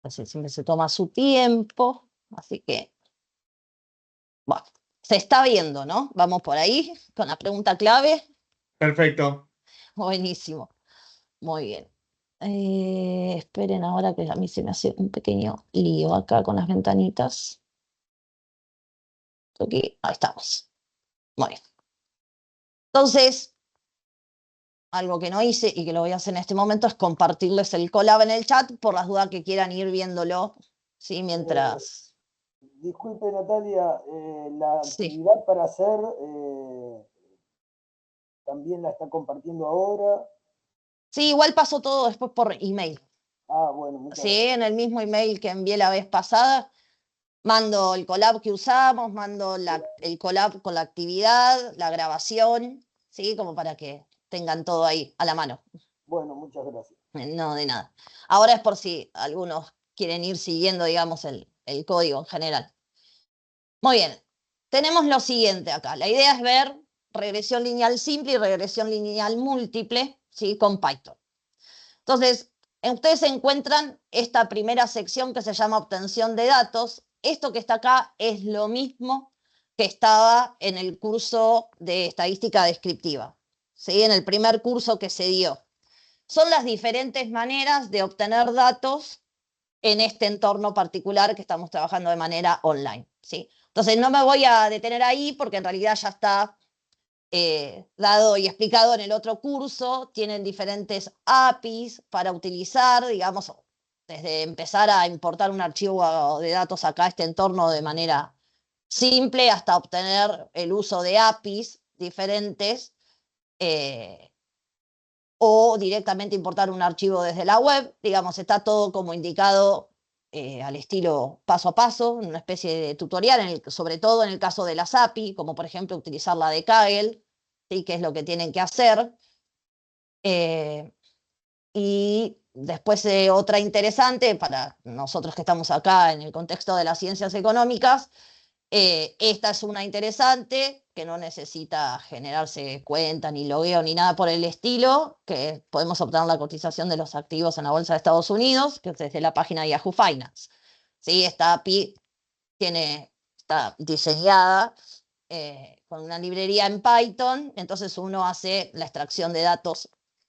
Así siempre se toma su tiempo, así que, bueno, se está viendo, ¿no? Vamos por ahí con la pregunta clave. Perfecto. Buenísimo, muy bien. Esperen ahora que a mí se me hace un pequeño lío acá con las ventanitas. Aquí, ahí estamos. Muy bien. Entonces, algo que no hice y que lo voy a hacer en este momento es compartirles el collab en el chat por las dudas que quieran ir viéndolo, ¿sí? Mientras... Disculpe Natalia, la Sí. actividad para hacer también la está compartiendo ahora. Sí, igual pasó todo después por email. Ah, bueno, muchas Sí, gracias. en el mismo email que envié la vez pasada, mando el collab que usamos, mando el collab con la actividad, la grabación, ¿sí? Como para que tengan todo ahí a la mano. Bueno, muchas gracias. No, de nada. Ahora es por si algunos quieren ir siguiendo, digamos, el código en general. Muy bien. Tenemos lo siguiente acá. La idea es ver regresión lineal simple y regresión lineal múltiple, ¿sí? Con Python. Entonces, ustedes encuentran esta primera sección que se llama obtención de datos. Esto que está acá es lo mismo que estaba en el curso de estadística descriptiva, ¿sí? En el primer curso que se dio. Son las diferentes maneras de obtener datos en este entorno particular que estamos trabajando de manera online, ¿sí? Entonces, no me voy a detener ahí porque en realidad ya está dado y explicado en el otro curso. Tienen diferentes APIs para utilizar, digamos, desde empezar a importar un archivo de datos acá a este entorno de manera simple hasta obtener el uso de APIs diferentes, o directamente importar un archivo desde la web. Digamos, está todo como indicado al estilo paso a paso, una especie de tutorial, sobre todo en el caso de las API, como por ejemplo utilizar la de Kaggle, ¿sí? Que es lo que tienen que hacer. Y después otra interesante para nosotros que estamos acá en el contexto de las ciencias económicas. Esta es una interesante que no necesita generarse cuenta, ni logueo, ni nada por el estilo, que podemos obtener la cotización de los activos en la Bolsa de Estados Unidos, que es desde la página de Yahoo Finance. ¿Sí? Esta API está diseñada con una librería en Python, entonces uno hace la extracción de datos,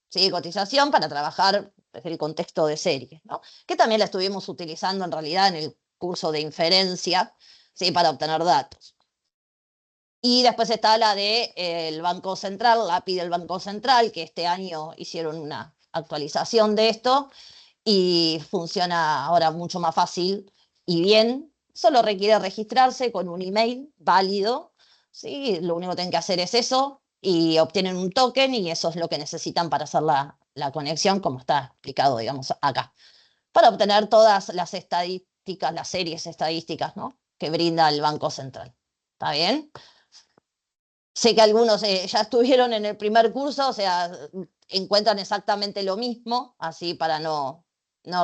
¿sí? Cotización para trabajar desde el contexto de serie, ¿no? Que también la estuvimos utilizando en realidad en el curso de inferencia, ¿sí? Para obtener datos. Y después está la del Banco Central, la API del Banco Central, que este año hicieron una actualización de esto y funciona ahora mucho más fácil y bien. Solo requiere registrarse con un email válido, ¿sí? Lo único que tienen que hacer es eso y obtienen un token y eso es lo que necesitan para hacer la conexión, como está explicado, digamos, acá, para obtener todas las estadísticas, las series estadísticas, ¿no? Que brinda el Banco Central. ¿Está bien? Sé que algunos ya estuvieron en el primer curso, o sea, encuentran exactamente lo mismo, así para no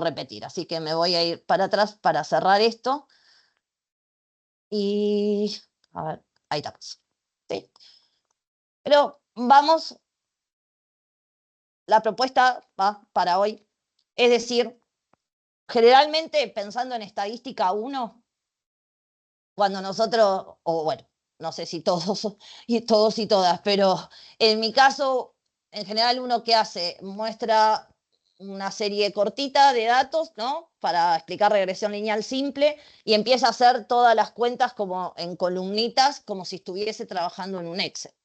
repetir. Así que me voy a ir para atrás para cerrar esto. Y, a ver, ahí estamos. ¿Sí? Pero vamos, la propuesta va para hoy. Es decir, generalmente pensando en estadística 1, cuando nosotros, o bueno, no sé si todos y todas, pero en mi caso, en general uno que hace, muestra una serie cortita de datos, ¿no? Para explicar regresión lineal simple y empieza a hacer todas las cuentas como en columnitas, como si estuviese trabajando en un Excel,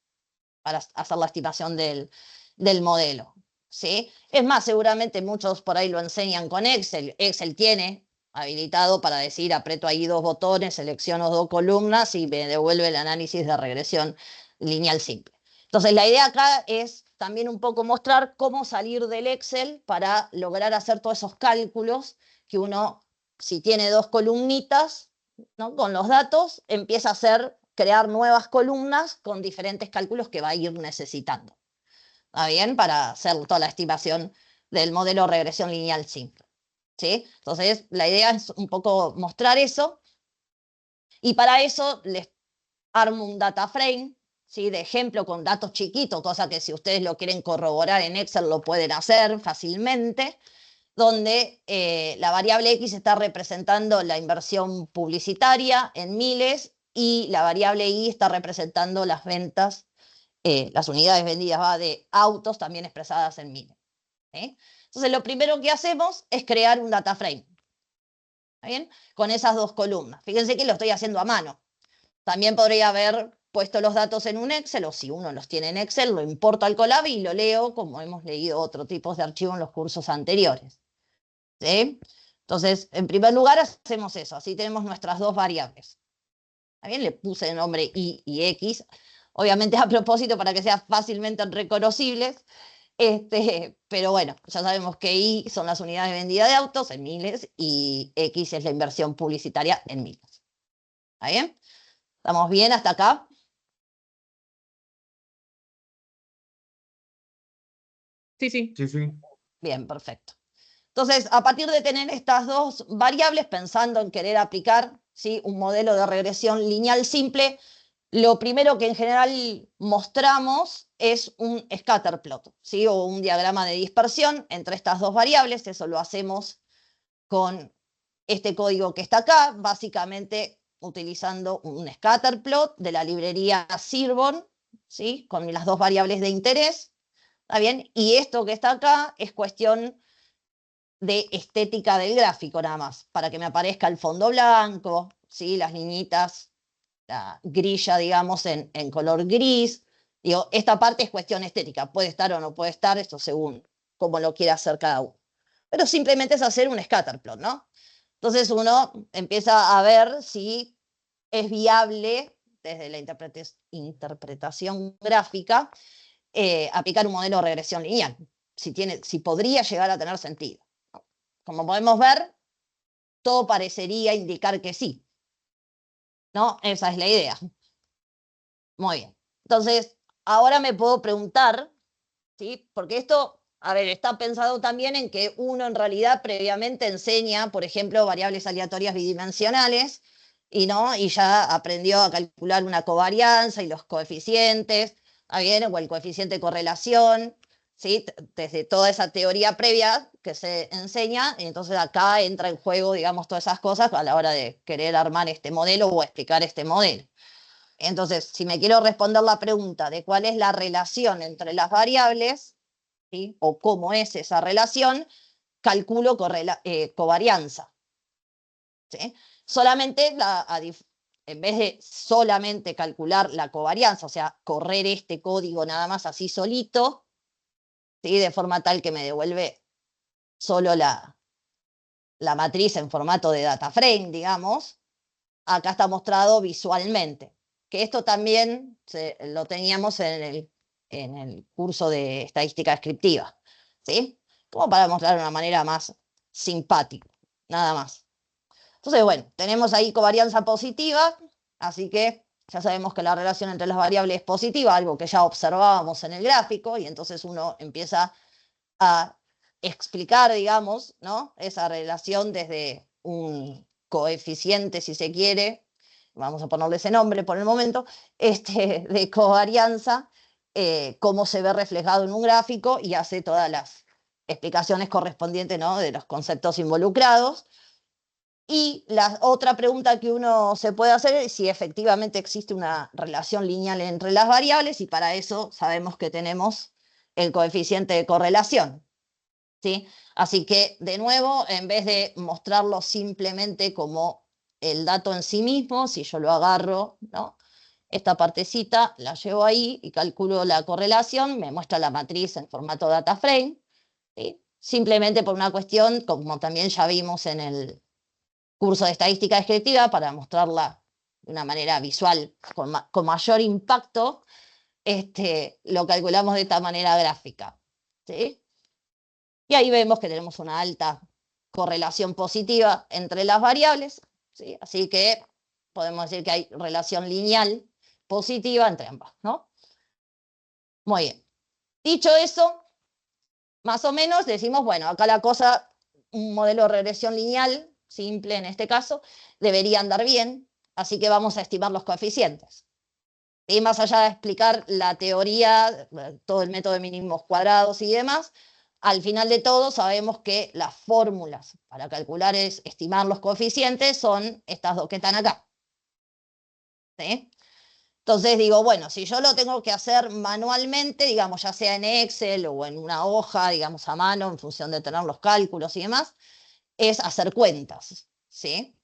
para hacer la estimación del modelo, ¿sí? Es más, seguramente muchos por ahí lo enseñan con Excel. Excel tiene habilitado para decir, aprieto ahí dos botones, selecciono dos columnas y me devuelve el análisis de regresión lineal simple. Entonces, la idea acá es también un poco mostrar cómo salir del Excel para lograr hacer todos esos cálculos que uno, si tiene dos columnitas, ¿no? Con los datos, empieza a crear nuevas columnas con diferentes cálculos que va a ir necesitando. ¿Está bien? Para hacer toda la estimación del modelo de regresión lineal simple. ¿Sí? Entonces, la idea es un poco mostrar eso. Y para eso les armo un data frame, ¿sí? De ejemplo con datos chiquitos, cosa que si ustedes lo quieren corroborar en Excel lo pueden hacer fácilmente. donde la variable X está representando la inversión publicitaria en miles y la variable Y está representando las ventas, las unidades vendidas de autos también expresadas en miles. Entonces, lo primero que hacemos es crear un data frame. ¿Está bien? Con esas dos columnas. Fíjense que lo estoy haciendo a mano. También podría haber puesto los datos en un Excel, o si uno los tiene en Excel, lo importo al Colab y lo leo como hemos leído otro tipo de archivo en los cursos anteriores. ¿Sí? Entonces, en primer lugar, hacemos eso. Así tenemos nuestras dos variables. ¿Está bien? Le puse el nombre Y y X. Obviamente a propósito para que sean fácilmente reconocibles. Pero bueno, ya sabemos que Y son las unidades vendidas de autos en miles y X es la inversión publicitaria en miles. ¿Está bien? ¿Estamos bien hasta acá? Sí, sí. Sí, sí. Bien, perfecto. Entonces, a partir de tener estas dos variables, pensando en querer aplicar, ¿sí?, un modelo de regresión lineal simple, lo primero que en general mostramos es un scatter plot, ¿sí?, o un diagrama de dispersión entre estas dos variables. Eso lo hacemos con este código que está acá, básicamente utilizando un scatter plot de la librería Serbon, ¿sí?, con las dos variables de interés. ¿Está bien? Y esto que está acá es cuestión de estética del gráfico nada más, para que me aparezca el fondo blanco, ¿sí?, las niñitas, la grilla, digamos, en color gris. Digo, esta parte es cuestión estética, puede estar o no puede estar, esto según cómo lo quiera hacer cada uno. Pero simplemente es hacer un scatter plot, ¿no? Entonces uno empieza a ver si es viable, desde la interpretación gráfica, aplicar un modelo de regresión lineal, si podría llegar a tener sentido. Como podemos ver, todo parecería indicar que sí, ¿no? Esa es la idea. Muy bien. Entonces, ahora me puedo preguntar, ¿sí?, porque esto, a ver, está pensado también en que uno en realidad previamente enseña, por ejemplo, variables aleatorias bidimensionales y ya aprendió a calcular una covarianza y los coeficientes, ¿está bien? O el coeficiente de correlación, ¿sí?, desde toda esa teoría previa que se enseña. Y entonces acá entra en juego, digamos, todas esas cosas a la hora de querer armar este modelo o explicar este modelo. Entonces, si me quiero responder la pregunta de cuál es la relación entre las variables, ¿sí?, o cómo es esa relación, calculo covarianza, ¿sí? Solamente en vez de solamente calcular la covarianza, o sea, correr este código nada más así solito, ¿sí?, de forma tal que me devuelve solo la matriz en formato de data frame, digamos, acá está mostrado visualmente. Que esto también lo teníamos en el curso de estadística descriptiva, ¿sí? Como para mostrar de una manera más simpática, nada más. Entonces, bueno, tenemos ahí covarianza positiva, así que ya sabemos que la relación entre las variables es positiva, algo que ya observábamos en el gráfico, y entonces uno empieza a explicar, digamos, ¿no?, esa relación desde un coeficiente, si se quiere, vamos a ponerle ese nombre por el momento, de covarianza, cómo se ve reflejado en un gráfico, y hace todas las explicaciones correspondientes, ¿no?, de los conceptos involucrados. Y la otra pregunta que uno se puede hacer es si efectivamente existe una relación lineal entre las variables, y para eso sabemos que tenemos el coeficiente de correlación, ¿sí? Así que, de nuevo, en vez de mostrarlo simplemente como el dato en sí mismo, si yo lo agarro, ¿no?, esta partecita la llevo ahí y calculo la correlación, me muestra la matriz en formato data frame, ¿sí?, simplemente por una cuestión, como también ya vimos en el curso de estadística descriptiva, para mostrarla de una manera visual con mayor impacto, lo calculamos de esta manera gráfica, ¿sí? Y ahí vemos que tenemos una alta correlación positiva entre las variables, ¿sí? Así que podemos decir que hay relación lineal positiva entre ambas, ¿no? Muy bien. Dicho eso, más o menos decimos, bueno, acá la cosa, un modelo de regresión lineal, simple en este caso, debería andar bien, así que vamos a estimar los coeficientes. Y más allá de explicar la teoría, todo el método de mínimos cuadrados y demás, al final de todo sabemos que las fórmulas para calcular, estimar los coeficientes son estas dos que están acá. ¿Sí? Entonces digo, bueno, si yo lo tengo que hacer manualmente, digamos, ya sea en Excel o en una hoja, digamos, a mano, en función de tener los cálculos y demás, es hacer cuentas, ¿sí?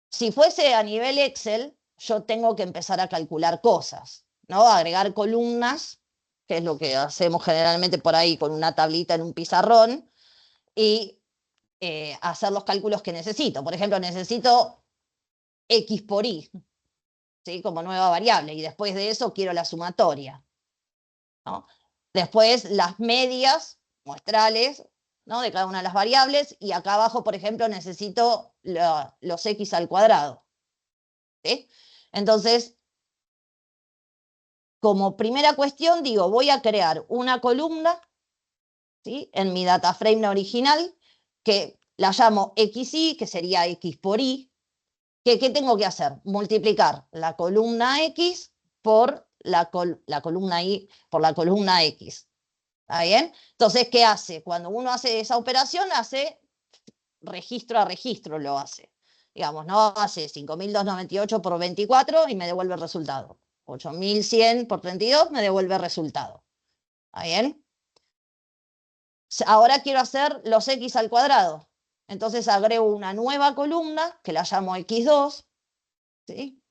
Si fuese a nivel Excel, yo tengo que empezar a calcular cosas, ¿no? Agregar columnas, que es lo que hacemos generalmente por ahí con una tablita en un pizarrón, y hacer los cálculos que necesito. Por ejemplo, necesito X por Y, ¿sí? Como nueva variable, y después de eso quiero la sumatoria, ¿no? Después las medias muestrales, ¿no? De cada una de las variables, y acá abajo, por ejemplo, necesito los X al cuadrado, ¿sí? Entonces, como primera cuestión, digo, voy a crear una columna, ¿sí? En mi data frame original, que la llamo XY, que sería X por Y. ¿Qué tengo que hacer? Multiplicar la columna X por la columna Y por la columna X. ¿Está bien? Entonces, ¿qué hace? Cuando uno hace esa operación, hace registro a registro, lo hace. Digamos, no hace 5.298 por 24 y me devuelve el resultado. 8.100 por 32 me devuelve el resultado. ¿Está bien? Ahora quiero hacer los X al cuadrado. Entonces agrego una nueva columna que la llamo X2. ¿Sí?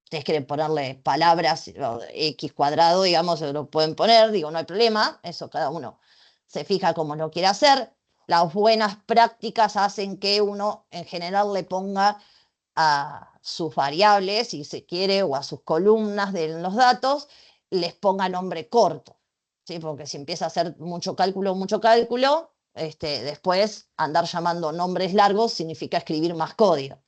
Ustedes quieren ponerle palabras, X cuadrado, digamos, lo pueden poner, digo, no hay problema, eso cada uno se fija como lo quiere hacer. Las buenas prácticas hacen que uno en general le ponga a sus variables, si se quiere, o a sus columnas de los datos, les ponga nombre corto, ¿sí? Porque si empieza a hacer mucho cálculo, después andar llamando nombres largos significa escribir más código.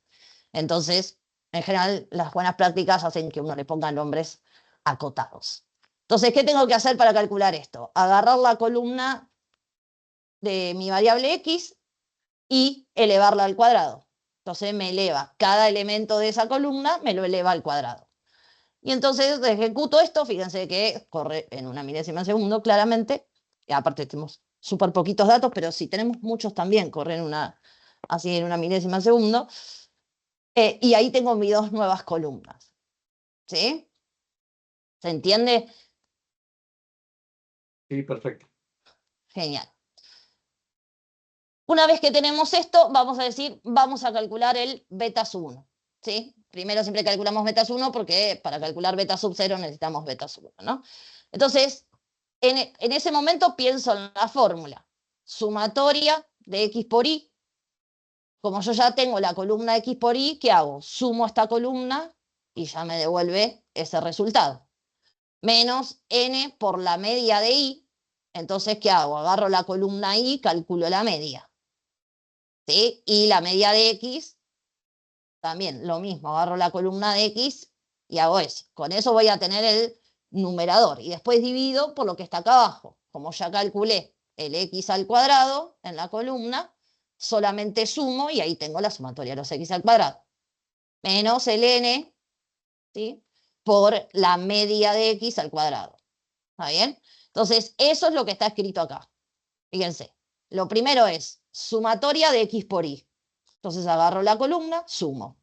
Entonces, en general, las buenas prácticas hacen que uno le ponga nombres acotados. Entonces, ¿qué tengo que hacer para calcular esto? Agarrar la columna de mi variable X y elevarla al cuadrado. Entonces me eleva cada elemento de esa columna, me lo eleva al cuadrado. Y entonces ejecuto esto, fíjense que corre en una milésima de segundo, claramente. Y aparte tenemos súper poquitos datos, pero si tenemos muchos también, corren así en una milésima de segundo. Y ahí tengo mis dos nuevas columnas. ¿Sí? ¿Se entiende? Sí, perfecto. Genial. Una vez que tenemos esto, vamos a decir, vamos a calcular el beta sub 1. ¿Sí? Primero siempre calculamos beta sub 1 porque para calcular beta sub 0 necesitamos beta sub 1, ¿no? Entonces, en ese momento pienso en la fórmula sumatoria de X por Y. Como yo ya tengo la columna X por Y, ¿qué hago? Sumo esta columna y ya me devuelve ese resultado. Menos n por la media de Y. Entonces, ¿qué hago? Agarro la columna Y, calculo la media. ¿Sí? Y la media de X, también lo mismo, agarro la columna de X y hago eso. Con eso voy a tener el numerador. Y después divido por lo que está acá abajo. Como ya calculé el X al cuadrado en la columna, solamente sumo y ahí tengo la sumatoria de los X al cuadrado. Menos el n, ¿sí? Por la media de X al cuadrado. ¿Está bien? Entonces, eso es lo que está escrito acá. Fíjense, lo primero es sumatoria de X por Y. Entonces agarro la columna, sumo.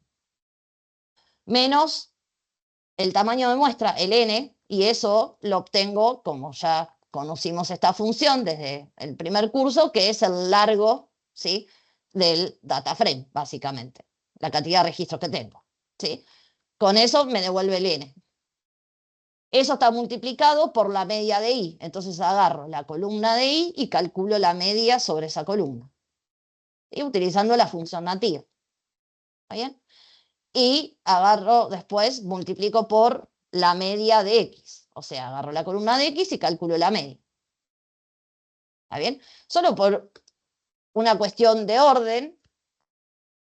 Menos el tamaño de muestra, el n, y eso lo obtengo, como ya conocimos esta función desde el primer curso, que es el largo, ¿sí? Del data frame, básicamente. La cantidad de registros que tengo. ¿Sí? Con eso me devuelve el n. Eso está multiplicado por la media de Y. Entonces agarro la columna de Y y calculo la media sobre esa columna. ¿Sí? Utilizando la función nativa. ¿Está bien? Y agarro después, multiplico por la media de X. O sea, agarro la columna de X y calculo la media. ¿Está bien? Solo por una cuestión de orden,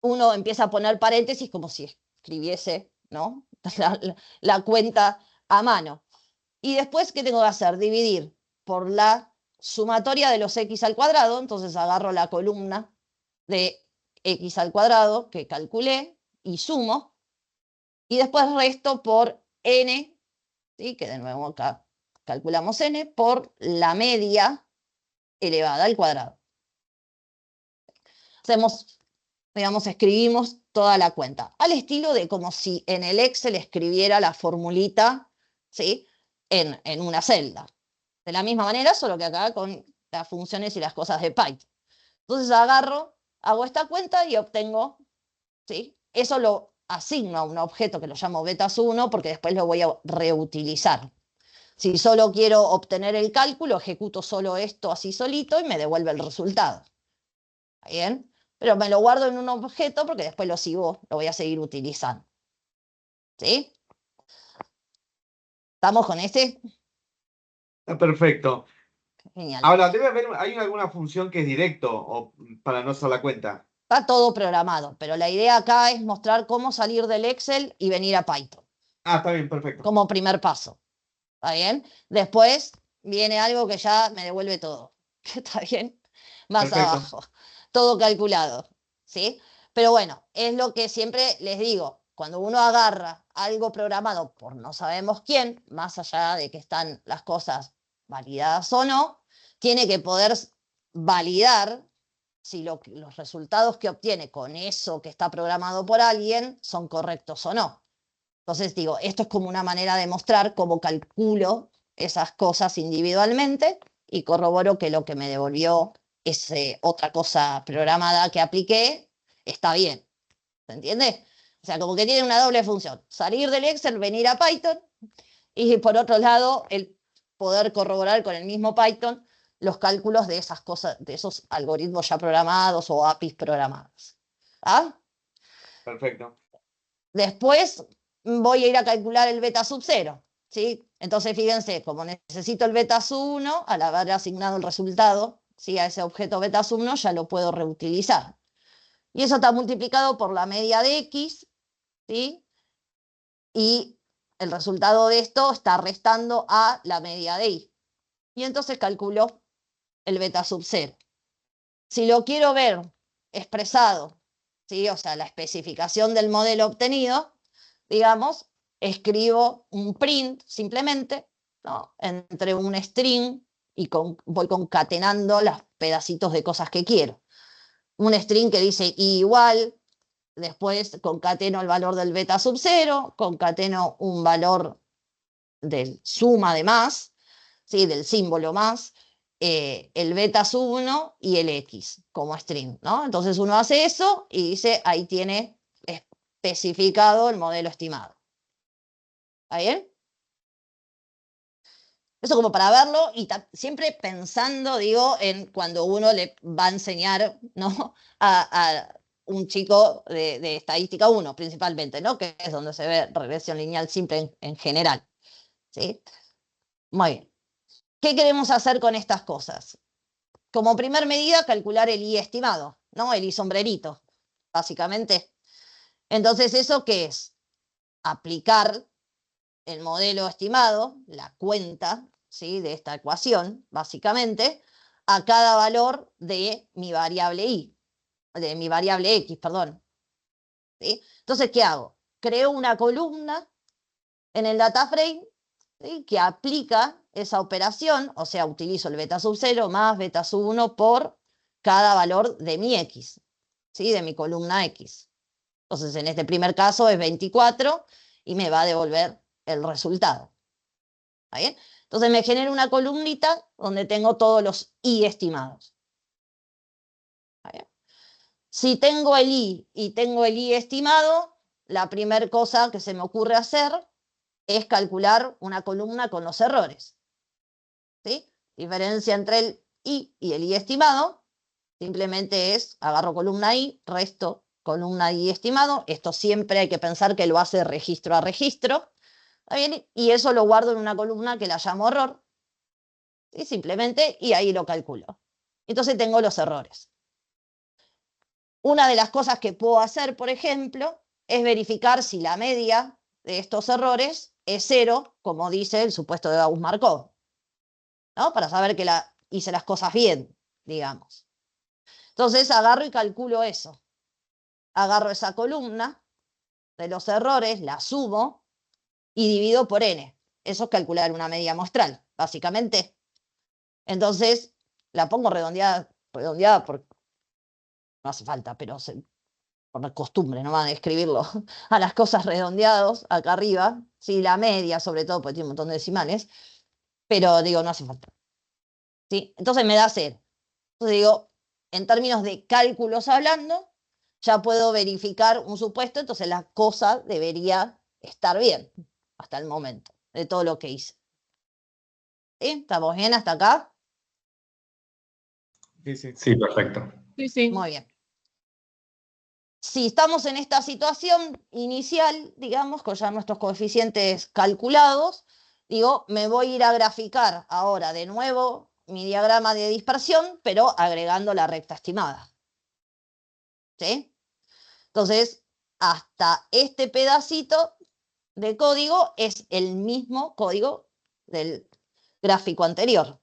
uno empieza a poner paréntesis como si escribiese, ¿no? la cuenta a mano. Y después, ¿qué tengo que hacer? Dividir por la sumatoria de los X al cuadrado. Entonces agarro la columna de X al cuadrado que calculé y sumo. Y después resto por n, ¿sí? Que de nuevo acá calculamos n, por la media elevada al cuadrado. Hacemos, digamos, escribimos toda la cuenta, al estilo de como si en el Excel escribiera la formulita, ¿sí? En una celda. De la misma manera, solo que acá con las funciones y las cosas de Python. Entonces agarro, hago esta cuenta y obtengo, ¿sí? Eso lo asigno a un objeto que lo llamo betas1 porque después lo voy a reutilizar. Si solo quiero obtener el cálculo, ejecuto solo esto así solito y me devuelve el resultado. ¿Está bien? Pero me lo guardo en un objeto porque después lo voy a seguir utilizando. ¿Sí? ¿Estamos con este? Perfecto. Genial. Ahora, ¿hay alguna función que es directo o para no hacer la cuenta? Está todo programado, pero la idea acá es mostrar cómo salir del Excel y venir a Python. Ah, está bien, perfecto. Como primer paso. ¿Está bien? Después viene algo que ya me devuelve todo. ¿Está bien? Más Perfecto. abajo. Todo calculado. ¿Sí? Pero bueno, es lo que siempre les digo. Cuando uno agarra algo programado por no sabemos quién, más allá de que están las cosas validadas o no, tiene que poder validar si los resultados que obtiene con eso que está programado por alguien son correctos o no. Entonces digo, esto es como una manera de mostrar cómo calculo esas cosas individualmente y corroboro que lo que me devolvió esa otra cosa programada que apliqué está bien. ¿Se entiende? O sea, como que tiene una doble función. Salir del Excel, venir a Python y por otro lado, el poder corroborar con el mismo Python los cálculos de esas cosas, de esos algoritmos ya programados o APIs programadas. ¿Ah? Perfecto. Después voy a ir a calcular el beta sub 0, ¿sí? Entonces, fíjense, como necesito el beta sub 1, al haber asignado el resultado, ¿sí? A ese objeto beta sub 1 ya lo puedo reutilizar. Y eso está multiplicado por la media de X, ¿sí? Y el resultado de esto está restando a la media de Y. Y entonces calculo el beta sub 0. Si lo quiero ver expresado, ¿sí? O sea, la especificación del modelo obtenido, digamos, escribo un print simplemente, ¿no? Entre un string y voy concatenando los pedacitos de cosas que quiero. Un string que dice i igual, después concateno el valor del beta sub 0, concateno un valor del suma de más, ¿sí? Del símbolo más, el beta sub 1 y el X como string, ¿no? Entonces uno hace eso y dice, ahí tiene especificado el modelo estimado. ¿Está bien? Eso como para verlo y siempre pensando, digo, en cuando uno le va a enseñar, ¿no? a un chico de estadística 1 principalmente, ¿no? Que es donde se ve regresión lineal simple en general. ¿Sí? Muy bien. ¿Qué queremos hacer con estas cosas? Como primer medida, calcular el I estimado, ¿no? El I sombrerito, básicamente. Entonces, ¿eso qué es? Aplicar el modelo estimado, la cuenta, ¿sí? De esta ecuación, básicamente, a cada valor de mi variable I, de mi variable X, perdón. ¿Sí? Entonces, ¿qué hago? Creo una columna en el data frame, ¿sí? Que aplica esa operación, o sea, utilizo el beta sub 0 más beta sub 1 por cada valor de mi X, ¿sí? De mi columna X. Entonces, en este primer caso es 24 y me va a devolver el resultado. ¿Está bien? Entonces me genera una columnita donde tengo todos los I estimados. ¿Está bien? Si tengo el I y tengo el I estimado, la primera cosa que se me ocurre hacer es calcular una columna con los errores. ¿Sí? Diferencia entre el I y el I estimado, simplemente es, agarro columna I, resto columna I estimado. Esto siempre hay que pensar que lo hace registro a registro. ¿Está bien? Y eso lo guardo en una columna que la llamo error. ¿Sí? Simplemente, y ahí lo calculo. Entonces tengo los errores. Una de las cosas que puedo hacer, por ejemplo, es verificar si la media de estos errores es 0, como dice el supuesto de Gauss-Markov, ¿no? Para saber que hice las cosas bien, digamos. Entonces agarro y calculo eso. Agarro esa columna de los errores, la sumo y divido por n. Eso es calcular una media muestral, básicamente. Entonces, la pongo redondeada porque no hace falta, pero por la costumbre, no van a escribirlo a las cosas redondeados acá arriba, ¿sí? La media sobre todo, porque tiene un montón de decimales, pero digo, no hace falta, ¿sí? Entonces me da 0. Entonces digo, en términos de cálculos hablando, ya puedo verificar un supuesto, entonces la cosa debería estar bien hasta el momento de todo lo que hice. ¿Sí? ¿Estamos bien hasta acá? Sí, sí. Sí, perfecto. Sí, sí. Muy bien. Si estamos en esta situación inicial, digamos, con ya nuestros coeficientes calculados, digo, me voy a ir a graficar ahora de nuevo mi diagrama de dispersión, pero agregando la recta estimada. ¿Sí? Entonces, hasta este pedacito de código es el mismo código del gráfico anterior.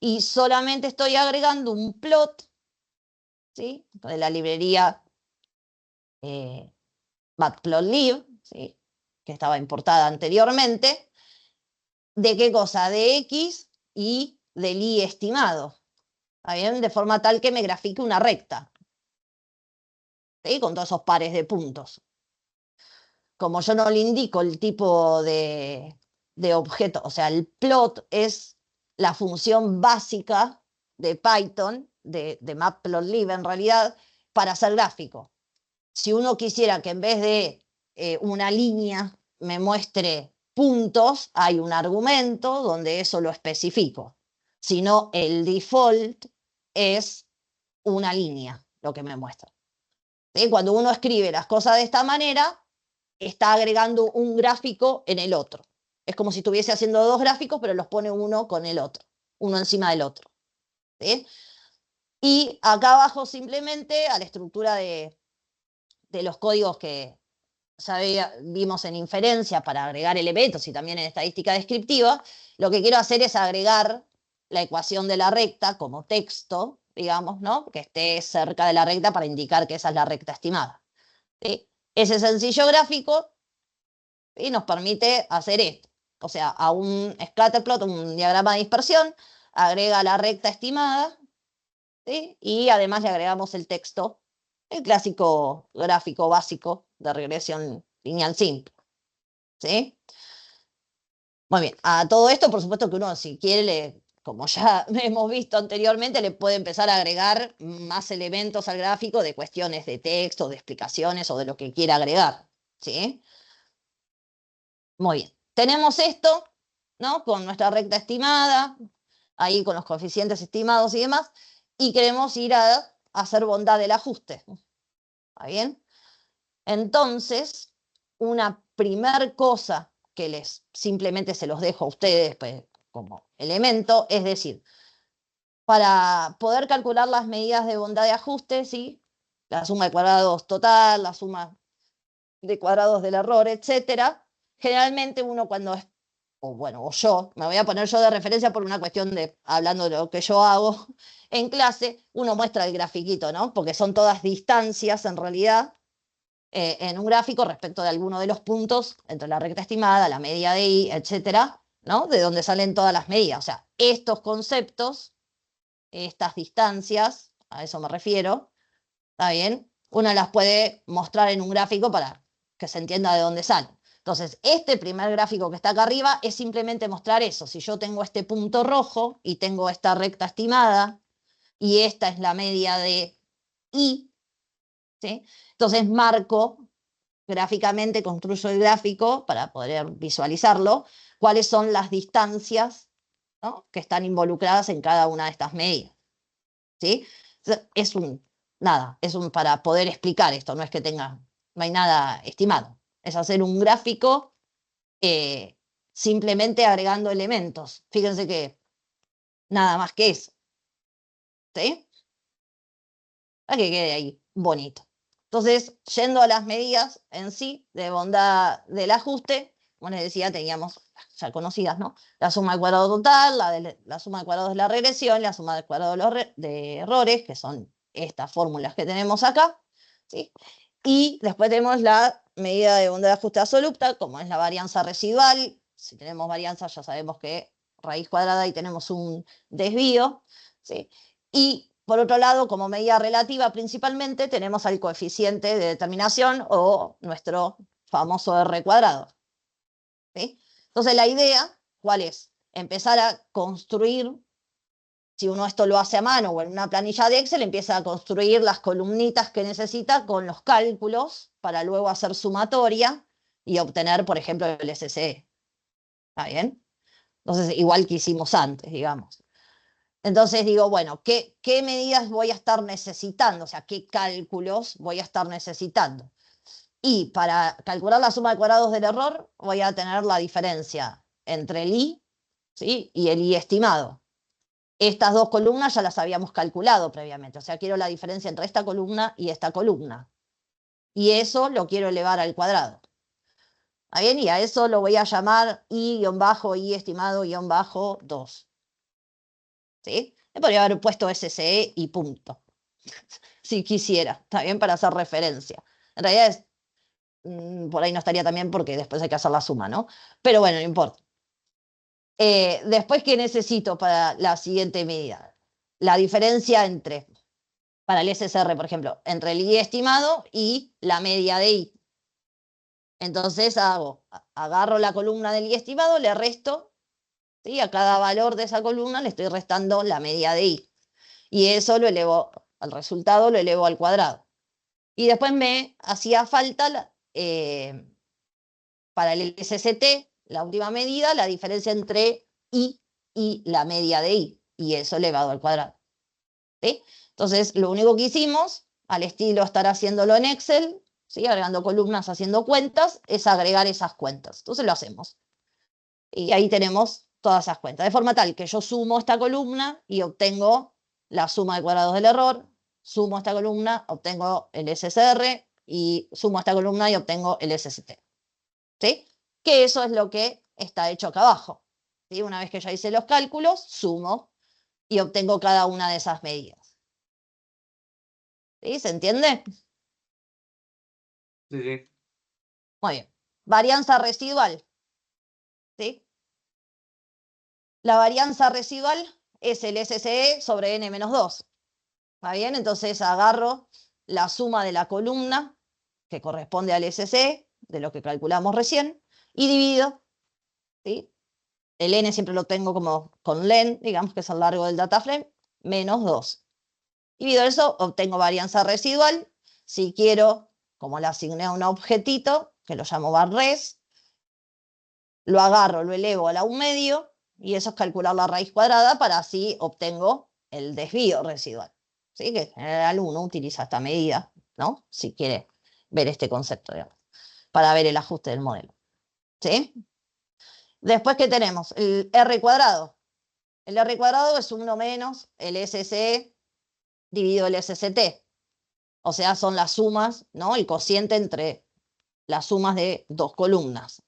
Y solamente estoy agregando un plot, ¿sí? De la librería Matplotlib, ¿sí? Que estaba importada anteriormente. ¿De qué cosa? De X y del Y estimado. ¿Está bien? De forma tal que me grafique una recta, ¿sí? Con todos esos pares de puntos. Como yo no le indico el tipo de objeto, o sea, el plot es la función básica de Python, de Matplotlib en realidad, para hacer gráfico. Si uno quisiera que en vez de una línea me muestre puntos, hay un argumento donde eso lo especifico. Si no, el default es una línea lo que me muestra. ¿Sí? Cuando uno escribe las cosas de esta manera, está agregando un gráfico en el otro. Es como si estuviese haciendo 2 gráficos, pero los pone uno con el otro, uno encima del otro. ¿Sí? Y acá abajo simplemente a la estructura de los códigos que ya vimos en inferencia para agregar elementos y también en estadística descriptiva, lo que quiero hacer es agregar la ecuación de la recta como texto, digamos, ¿no? Que esté cerca de la recta para indicar que esa es la recta estimada. ¿Sí? Ese sencillo gráfico, ¿sí? Nos permite hacer esto. O sea, a un scatterplot, un diagrama de dispersión, agrega la recta estimada, ¿sí? Y además le agregamos el texto, el clásico gráfico básico de regresión lineal simple. ¿Sí? Muy bien. A todo esto, por supuesto que uno, si quiere, como ya hemos visto anteriormente, le puede empezar a agregar más elementos al gráfico de cuestiones de texto, de explicaciones o de lo que quiera agregar. ¿Sí? Muy bien. Tenemos esto, ¿no? Con nuestra recta estimada, ahí con los coeficientes estimados y demás, y queremos ir a hacer bondad del ajuste. ¿Está bien? Entonces, una primer cosa que simplemente se los dejo a ustedes pues, como elemento, es decir, para poder calcular las medidas de bondad de ajuste, ¿sí? La suma de cuadrados total, la suma de cuadrados del error, etcétera, generalmente uno cuando es, o yo, me voy a poner yo de referencia por una cuestión de, hablando de lo que yo hago en clase, uno muestra el grafiquito, ¿no? Porque son todas distancias en realidad, en un gráfico respecto de alguno de los puntos entre la recta estimada, la media de I, etcétera, ¿no? De donde salen todas las medidas. O sea, estos conceptos, estas distancias, a eso me refiero, ¿está bien? Uno las puede mostrar en un gráfico para que se entienda de dónde salen. Entonces, este primer gráfico que está acá arriba es simplemente mostrar eso. Si yo tengo este punto rojo y tengo esta recta estimada y esta es la media de I, ¿sí? Entonces marco gráficamente, construyo el gráfico para poder visualizarlo, cuáles son las distancias, ¿no? Que están involucradas en cada una de estas medidas. ¿Sí? Es para poder explicar esto, no es que no hay nada estimado. Es hacer un gráfico simplemente agregando elementos. Fíjense que nada más que eso. ¿Sí? Para que quede ahí bonito. Entonces, yendo a las medidas en sí de bondad del ajuste, como les decía, teníamos ya conocidas, ¿no? La suma de cuadrado total, la suma de cuadrados de la regresión, la suma de cuadrados de errores, que son estas fórmulas que tenemos acá, ¿sí? Y después tenemos la medida de bondad de ajuste absoluta, como es la varianza residual. Si tenemos varianza ya sabemos que raíz cuadrada y tenemos un desvío, ¿sí? Y por otro lado, como medida relativa principalmente, tenemos al coeficiente de determinación o nuestro famoso R cuadrado. ¿Sí? Entonces la idea, ¿cuál es? Empezar a construir, si uno esto lo hace a mano o en una planilla de Excel, empieza a construir las columnitas que necesita con los cálculos para luego hacer sumatoria y obtener, por ejemplo, el SCE. ¿Está bien? Entonces, igual que hicimos antes, digamos. Entonces digo, bueno, ¿qué medidas voy a estar necesitando? O sea, ¿qué cálculos voy a estar necesitando? Y para calcular la suma de cuadrados del error, voy a tener la diferencia entre el I, ¿sí?, y el I estimado. Estas dos columnas ya las habíamos calculado previamente. O sea, quiero la diferencia entre esta columna y esta columna. Y eso lo quiero elevar al cuadrado. ¿Está bien? Y a eso lo voy a llamar I estimado 2. ¿Sí? Me podría haber puesto SCE y punto. Si quisiera, ¿está bien? Para hacer referencia. En realidad es, por ahí no estaría tan bien porque después hay que hacer la suma, ¿no? Pero bueno, no importa. Después, ¿qué necesito para la siguiente medida? La diferencia entre, para el SSR, por ejemplo, entre el I estimado y la media de I. Entonces agarro la columna del I estimado, le resto, ¿sí?, a cada valor de esa columna le estoy restando la media de I. Y eso lo elevo, al resultado lo elevo al cuadrado. Y después me hacía falta, para el SST, la última medida, la diferencia entre I y la media de I. Y eso elevado al cuadrado. ¿Sí? Entonces, lo único que hicimos, al estilo estar haciéndolo en Excel, ¿sí?, agregando columnas, haciendo cuentas, es agregar esas cuentas. Entonces lo hacemos. Y ahí tenemos todas esas cuentas. De forma tal que yo sumo esta columna y obtengo la suma de cuadrados del error, sumo esta columna, obtengo el SSR, y sumo esta columna y obtengo el SST. ¿Sí? Que eso es lo que está hecho acá abajo. ¿Sí? Una vez que ya hice los cálculos, sumo y obtengo cada una de esas medidas. ¿Sí? ¿Se entiende? Sí, sí. Muy bien. Varianza residual. ¿Sí? La varianza residual es el SCE sobre n-2. ¿Está bien? Entonces agarro la suma de la columna que corresponde al SCE, de lo que calculamos recién, y divido, ¿sí? El n siempre lo tengo como con len, digamos que es el largo del data frame, menos 2. Divido eso, obtengo varianza residual. Si quiero, como le asigné a un objetito, que lo llamo barres, lo agarro, lo elevo a la 1/2, y eso es calcular la raíz cuadrada, para así obtengo el desvío residual. ¿Sí? Que en general uno utiliza esta medida, ¿no? Si quiere ver este concepto, digamos, para ver el ajuste del modelo. ¿Sí? Después, ¿qué tenemos? El R cuadrado. El R cuadrado es 1 menos el SCE dividido el SST. O sea, son las sumas, ¿no? El cociente entre las sumas de dos columnas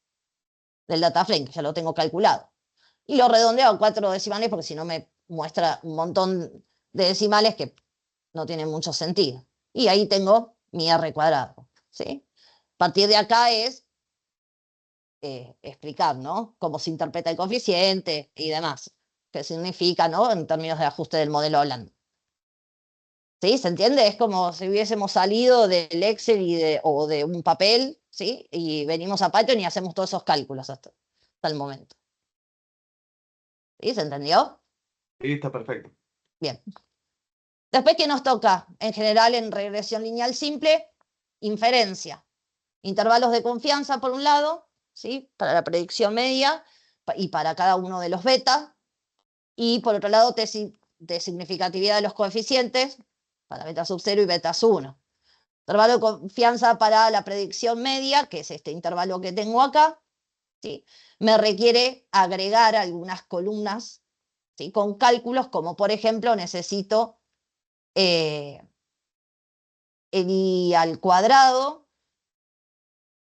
del data frame, que ya lo tengo calculado. Y lo redondeo a 4 decimales porque si no me muestra un montón de decimales que no tienen mucho sentido. Y ahí tengo mi R cuadrado. ¿Sí? A partir de acá es explicar, ¿no?, cómo se interpreta el coeficiente y demás. ¿Qué significa, ¿no?, en términos de ajuste del modelo Holland? ¿Sí? ¿Se entiende? Es como si hubiésemos salido del Excel o de un papel, ¿sí?, y venimos a Python y hacemos todos esos cálculos hasta el momento. ¿Sí? ¿Se entendió? Sí, está perfecto. Bien. Después, ¿qué nos toca? En general, en regresión lineal simple, inferencia. Intervalos de confianza, por un lado, ¿sí?, para la predicción media y para cada uno de los beta. Y por otro lado, test de significatividad de los coeficientes para beta sub 0 y beta sub 1. Intervalo de confianza para la predicción media, que es este intervalo que tengo acá, ¿sí?, me requiere agregar algunas columnas, ¿sí?, con cálculos, como por ejemplo necesito el I al cuadrado,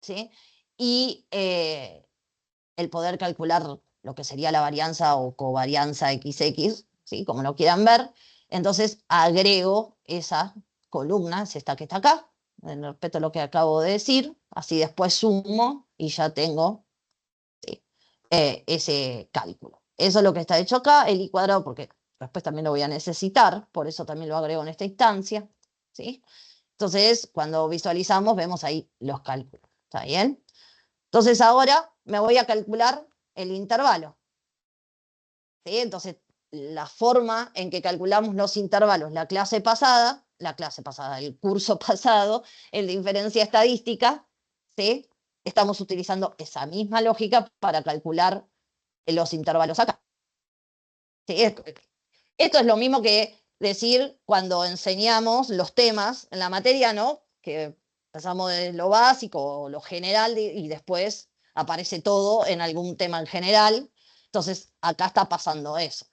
¿sí?, y el poder calcular lo que sería la varianza o covarianza XX, ¿sí?, como lo quieran ver. Entonces agrego esa columna, es esta que está acá, en respecto a lo que acabo de decir, así después sumo y ya tengo, ¿sí?, ese cálculo. Eso es lo que está hecho acá, el I cuadrado, porque después también lo voy a necesitar, por eso también lo agrego en esta instancia, ¿sí? Entonces, cuando visualizamos, vemos ahí los cálculos, ¿está bien? Entonces, ahora me voy a calcular el intervalo, ¿sí? Entonces, la forma en que calculamos los intervalos, el curso pasado, el de inferencia estadística, ¿sí? Estamos utilizando esa misma lógica para calcular los intervalos acá. ¿Sí? Esto es lo mismo que decir cuando enseñamos los temas en la materia, ¿no? Que pasamos de lo básico o lo general y después aparece todo en algún tema en general. Entonces, acá está pasando eso.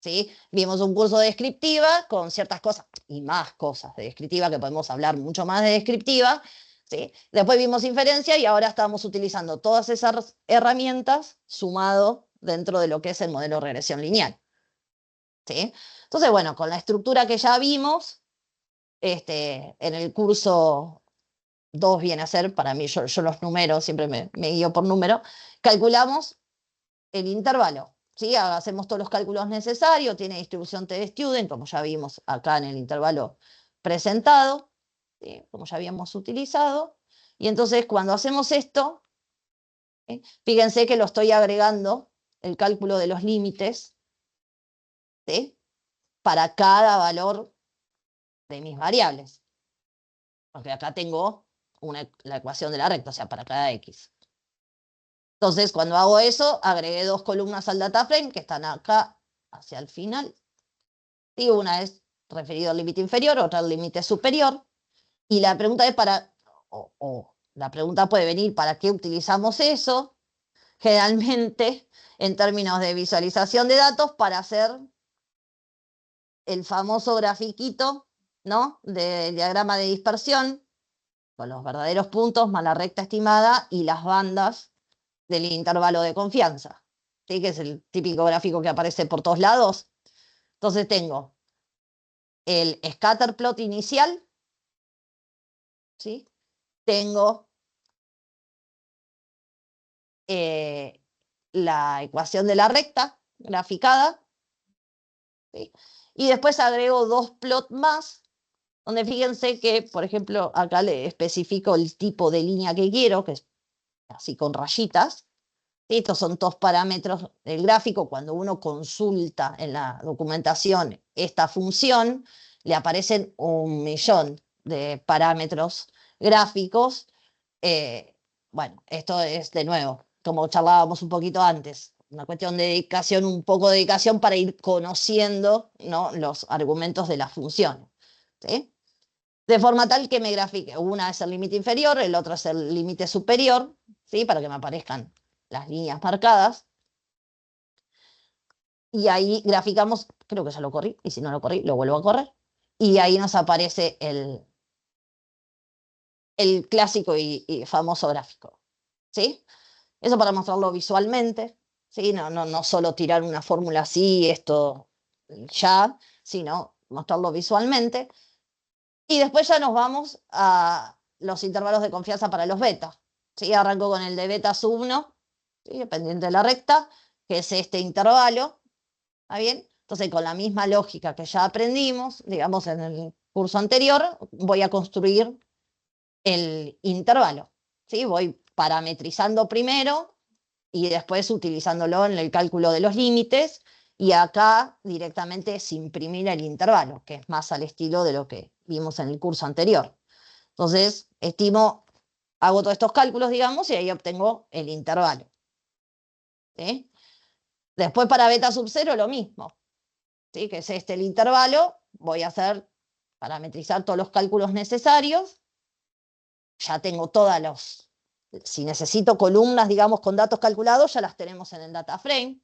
¿Sí? Vimos un curso de descriptiva con ciertas cosas y más cosas de descriptiva, que podemos hablar mucho más de descriptiva, ¿sí? Después vimos inferencia y ahora estamos utilizando todas esas herramientas sumado dentro de lo que es el modelo de regresión lineal, ¿sí? Entonces, bueno, con la estructura que ya vimos, en el curso 2 viene a ser, para mí, yo los números, siempre me guío por número, calculamos el intervalo. ¿Sí? Hacemos todos los cálculos necesarios, tiene distribución t-student, como ya vimos acá en el intervalo presentado, ¿sí? Como ya habíamos utilizado. Y entonces cuando hacemos esto, ¿sí? Fíjense que lo estoy agregando, el cálculo de los límites, ¿sí? Para cada valor de mis variables. Porque acá tengo la ecuación de la recta, o sea, para cada x. Entonces, cuando hago eso, agregué 2 columnas al data frame que están acá hacia el final. Y una es referido al límite inferior, otra al límite superior. Y la pregunta es la pregunta puede venir, ¿para qué utilizamos eso? Generalmente, en términos de visualización de datos, para hacer el famoso grafiquito, ¿no? Del diagrama de dispersión, con los verdaderos puntos más la recta estimada y las bandas del intervalo de confianza, ¿sí? Que es el típico gráfico que aparece por todos lados. Entonces tengo el scatter plot inicial, ¿sí? Tengo la ecuación de la recta graficada, ¿sí? Y después agrego 2 plots más, donde fíjense que, por ejemplo, acá le especifico el tipo de línea que quiero, que es así con rayitas. Estos son todos parámetros del gráfico. Cuando uno consulta en la documentación esta función, le aparecen 1.000.000 de parámetros gráficos. Bueno, esto es de nuevo, como charlábamos un poquito antes, una cuestión de dedicación, un poco de dedicación para ir conociendo, ¿no? Los argumentos de las funciones, ¿sí? De forma tal que me grafique. Una es el límite inferior, el otro es el límite superior, ¿sí? Para que me aparezcan las líneas marcadas. Y ahí graficamos, creo que ya lo corrí, y si no lo corrí, lo vuelvo a correr. Y ahí nos aparece el clásico y famoso gráfico, ¿sí? Eso para mostrarlo visualmente, ¿sí? No solo tirar una fórmula así, esto ya, sino mostrarlo visualmente. Y después ya nos vamos a los intervalos de confianza para los betas, ¿sí? Arranco con el de beta sub 1, ¿sí? Dependiente de la recta, que es este intervalo, ¿está bien? Entonces, con la misma lógica que ya aprendimos, digamos, en el curso anterior, voy a construir el intervalo, ¿sí? Voy parametrizando primero y después utilizándolo en el cálculo de los límites, y acá directamente es imprimir el intervalo, que es más al estilo de lo que vimos en el curso anterior. Entonces, hago todos estos cálculos, digamos, y ahí obtengo el intervalo, ¿sí? Después para beta sub 0 lo mismo, ¿sí? Que es el intervalo. Voy a parametrizar todos los cálculos necesarios. Ya tengo si necesito columnas, digamos, con datos calculados, ya las tenemos en el data frame,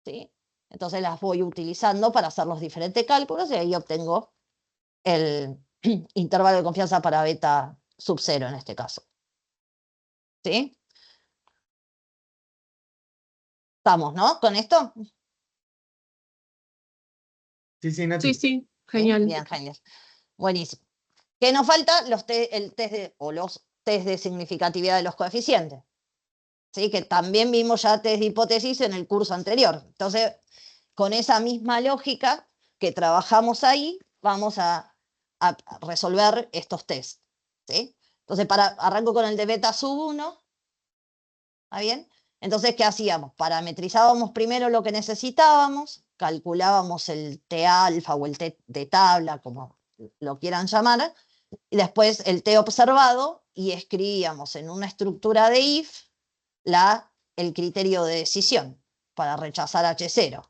¿sí? Entonces las voy utilizando para hacer los diferentes cálculos y ahí obtengo el intervalo de confianza para beta sub 0 en este caso, ¿sí? ¿Estamos, no? ¿Con esto? Sí, Nati. Sí, genial. Bien, genial. Buenísimo. ¿Qué nos falta? Los test de significatividad de los coeficientes, ¿sí? Que también vimos ya test de hipótesis en el curso anterior. Entonces, con esa misma lógica que trabajamos ahí, vamos a resolver estos test, ¿sí? Entonces, arranco con el de beta sub 1, ¿está bien? Entonces, ¿qué hacíamos? Parametrizábamos primero lo que necesitábamos, calculábamos el T alfa o el T de tabla, como lo quieran llamar, y después el T observado, y escribíamos en una estructura de if el criterio de decisión para rechazar H0.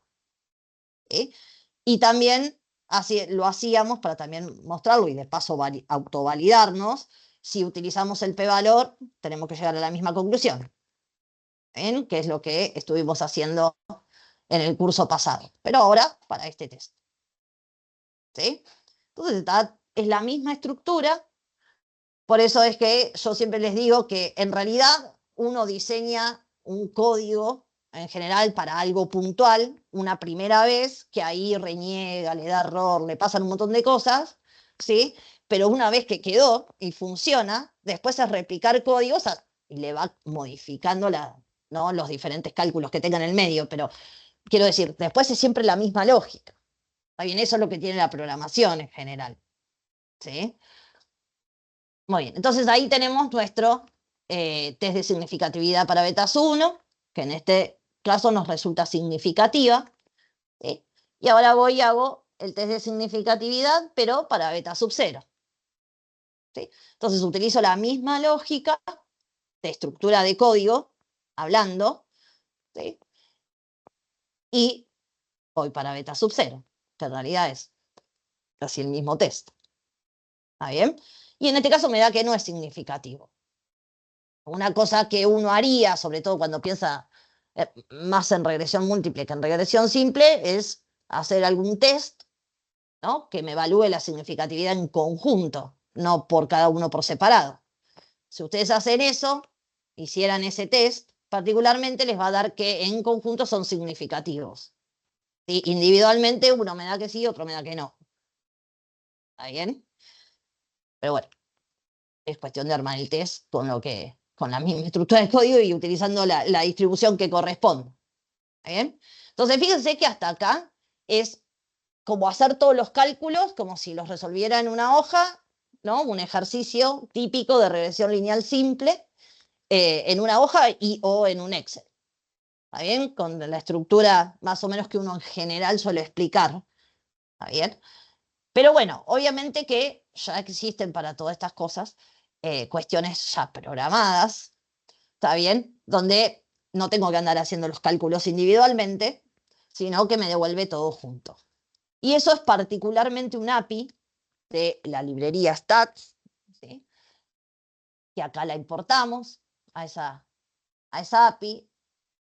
¿Sí? Y también así lo hacíamos para también mostrarlo y de paso autovalidarnos. Si utilizamos el p-valor, tenemos que llegar a la misma conclusión, ¿ven? Que es lo que estuvimos haciendo en el curso pasado, pero ahora para este test. ¿Sí? Entonces es la misma estructura. Por eso es que yo siempre les digo que en realidad uno diseña un código en general para algo puntual una primera vez, que ahí reniega, le da error, le pasan un montón de cosas, ¿sí? Pero una vez que quedó y funciona, después es replicar códigos y le va modificando ¿no? los diferentes cálculos que tenga en el medio, pero quiero decir, después es siempre la misma lógica. ¿Está bien? Eso es lo que tiene la programación en general, ¿sí? Muy bien, entonces ahí tenemos nuestro test de significatividad para beta sub 1, que en este caso nos resulta significativa. ¿Sí? Y ahora voy y hago el test de significatividad, pero para beta sub 0. ¿Sí? Entonces utilizo la misma lógica de estructura de código, hablando, ¿sí? Y voy para beta sub 0, que en realidad es casi el mismo test. ¿Está bien? Y en este caso me da que no es significativo. Una cosa que uno haría, sobre todo cuando piensa más en regresión múltiple que en regresión simple, es hacer algún test, ¿no? Que me evalúe la significatividad en conjunto, no por cada uno por separado. Si ustedes hacen eso, hicieran ese test, particularmente les va a dar que en conjunto son significativos. ¿Sí? Individualmente uno me da que sí, otro me da que no. ¿Está bien? Pero bueno, es cuestión de armar el test con la misma estructura de código y utilizando la distribución que corresponde. ¿Bien? Entonces, fíjense que hasta acá es como hacer todos los cálculos como si los resolviera en una hoja, ¿no? Un ejercicio típico de regresión lineal simple en una hoja o en un Excel. ¿Está bien? Con la estructura más o menos que uno en general suele explicar. ¿Está bien? Pero bueno, obviamente que ya existen para todas estas cosas cuestiones ya programadas, ¿está bien? Donde no tengo que andar haciendo los cálculos individualmente, sino que me devuelve todo junto. Y eso es particularmente un API de la librería Stats, ¿sí? Que acá la importamos a esa API.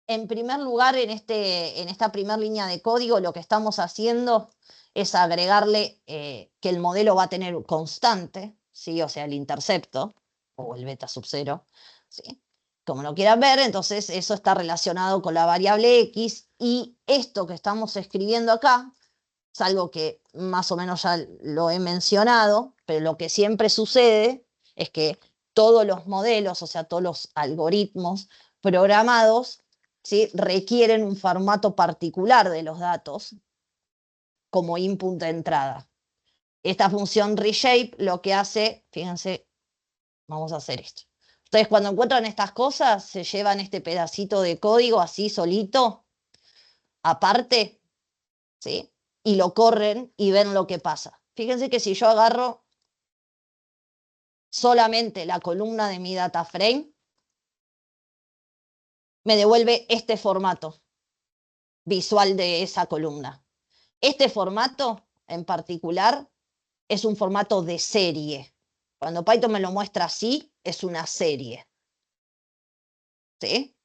En primer lugar, en esta primera línea de código, lo que estamos haciendo es agregarle que el modelo va a tener constante, ¿sí? O sea, el intercepto, o el beta sub 0, ¿sí? Como lo quieran ver, entonces eso está relacionado con la variable X, y esto que estamos escribiendo acá es algo que más o menos ya lo he mencionado, pero lo que siempre sucede es que todos los modelos, o sea, todos los algoritmos programados, ¿sí? Requieren un formato particular de los datos como input de entrada. Esta función reshape lo que hace, fíjense, vamos a hacer esto. Ustedes cuando encuentran estas cosas, se llevan este pedacito de código así solito, aparte, ¿sí? Y lo corren y ven lo que pasa. Fíjense que si yo agarro solamente la columna de mi data frame, me devuelve este formato visual de esa columna. Este formato en particular es un formato de serie. Cuando Python me lo muestra así, es una serie. ¿Sí?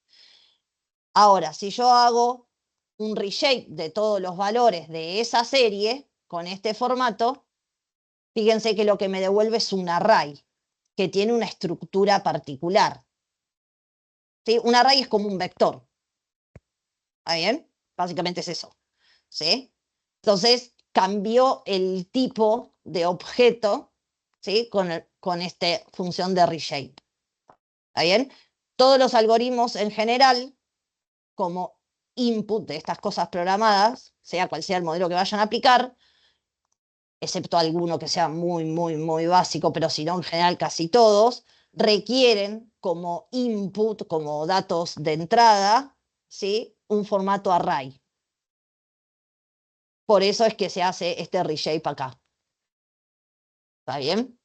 Ahora, si yo hago un reshape de todos los valores de esa serie con este formato, fíjense que lo que me devuelve es un array que tiene una estructura particular. ¿Sí? Un array es como un vector. ¿Está bien? Básicamente es eso. ¿Sí? Entonces, cambió el tipo de objeto, ¿sí? con esta función de reshape. ¿Está bien? Todos los algoritmos en general, como input de estas cosas programadas, sea cual sea el modelo que vayan a aplicar, excepto alguno que sea muy, muy, muy básico, pero si no, en general casi todos, requieren como input, como datos de entrada, ¿sí? Un formato array. Por eso es que se hace este reshape acá. ¿Está bien?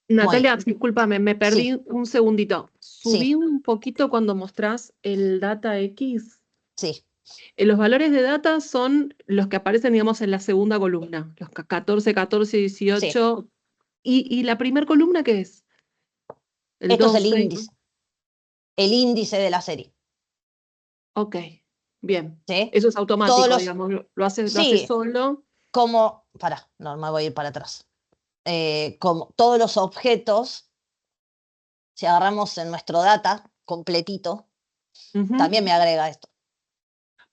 Natalia, discúlpame, me perdí Sí, un segundito. Subí sí, un poquito cuando mostrás el data X. sí. Los valores de data son los que aparecen, digamos, en la segunda columna, los 14, 14, Sí. 18. ¿Y la primera columna qué es? El Esto es 2, 6. el índice de la serie. Ok, bien. ¿Sí? Eso es Todos automático, los, digamos, lo hace sí, solo. como, no me voy a ir para atrás. Como todos los objetos, si agarramos en nuestro data completito, Ujú. también me agrega esto.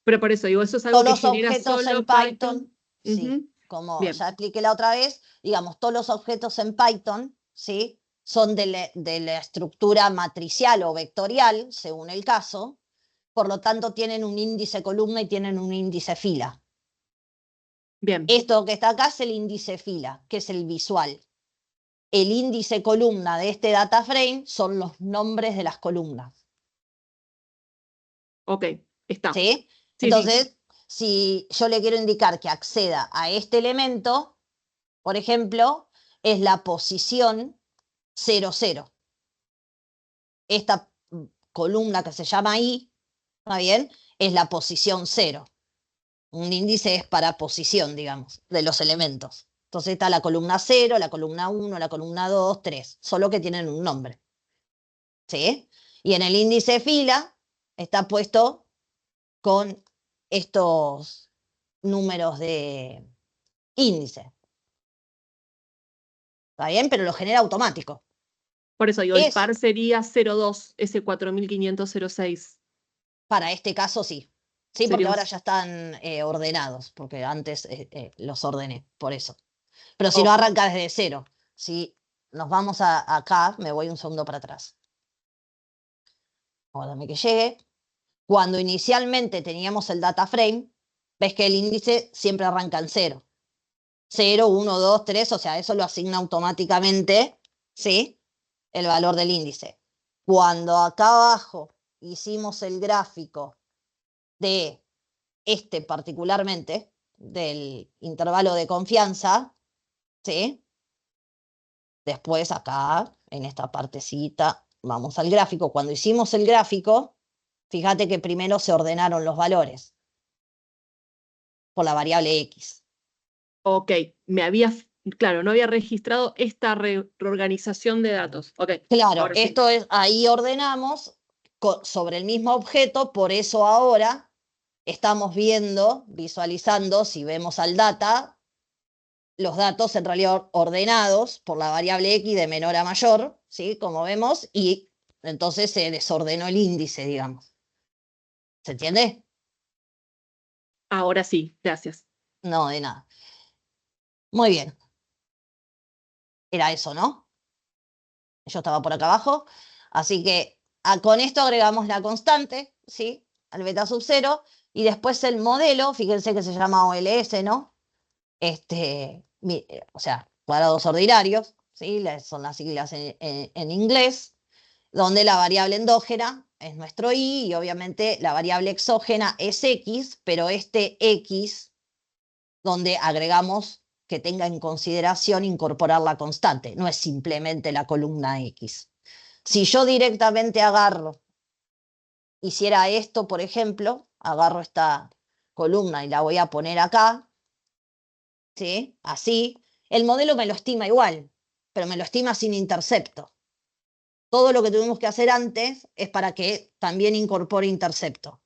Pero por eso digo, eso es algo Todos que los genera objetos en solo Python. Python, sí, Ujú. como Bien, ya expliqué la otra vez, digamos, todos los objetos en Python, ¿sí? Son de la estructura matricial o vectorial, según el caso, por lo tanto tienen un índice columna y tienen un índice fila. bien. Esto que está acá es el índice fila, que es el visual. El índice columna de este data frame son los nombres de las columnas. Ok, está. ¿Sí? Sí, sí. Entonces, si yo le quiero indicar que acceda a este elemento, por ejemplo, es la posición 00. Esta columna que se llama I, ¿está bien? Es la posición 0. Un índice es para posición, digamos, de los elementos. Entonces está la columna 0, la columna 1, la columna 2, 3, solo que tienen un nombre. ¿Sí? Y en el índice fila está puesto con estos números de índice. ¿Está bien? Pero lo genera automático. Por eso digo, el Es, par sería 02, ese 4506. para este caso, sí. Sí, porque Sería un... ahora ya están ordenados, porque antes los ordené, por eso. Pero si no, Ok, arranca desde cero. Si nos vamos acá, me voy un segundo para atrás. Aguárdame que llegue. Cuando inicialmente teníamos el data frame, ves que el índice siempre arranca en cero. 0, 1, 2, 3, o sea, eso lo asigna automáticamente, ¿sí? El valor del índice. Cuando acá abajo hicimos el gráfico de este particularmente, del intervalo de confianza, ¿sí? Después acá, en esta partecita, vamos al gráfico. Cuando hicimos el gráfico, fíjate que primero se ordenaron los valores por la variable X. ok, claro, no había registrado esta reorganización de datos. Ok, Claro, ahora sí. esto es, ahí ordenamos sobre el mismo objeto, por eso ahora estamos viendo, visualizando, si vemos al data, los datos en realidad ordenados por la variable X de menor a mayor, ¿sí? Como vemos, y entonces se desordenó el índice, digamos. ¿Se entiende? Ahora sí, gracias. No, de nada. Muy bien. Era eso, ¿no? Yo estaba por acá abajo. Así que con esto agregamos la constante, ¿sí? Al beta sub 0. Y después el modelo, fíjense que se llama OLS, ¿no? O sea, cuadrados ordinarios, ¿sí? Son las siglas en inglés, donde la variable endógena es nuestro i y obviamente la variable exógena es x, pero este x, donde agregamos que tenga en consideración incorporar la constante, no es simplemente la columna x. Si yo directamente hiciera esto, por ejemplo, agarro esta columna y la voy a poner acá, ¿sí? Así, el modelo me lo estima igual, pero me lo estima sin intercepto. Todo lo que tuvimos que hacer antes es para que también incorpore intercepto.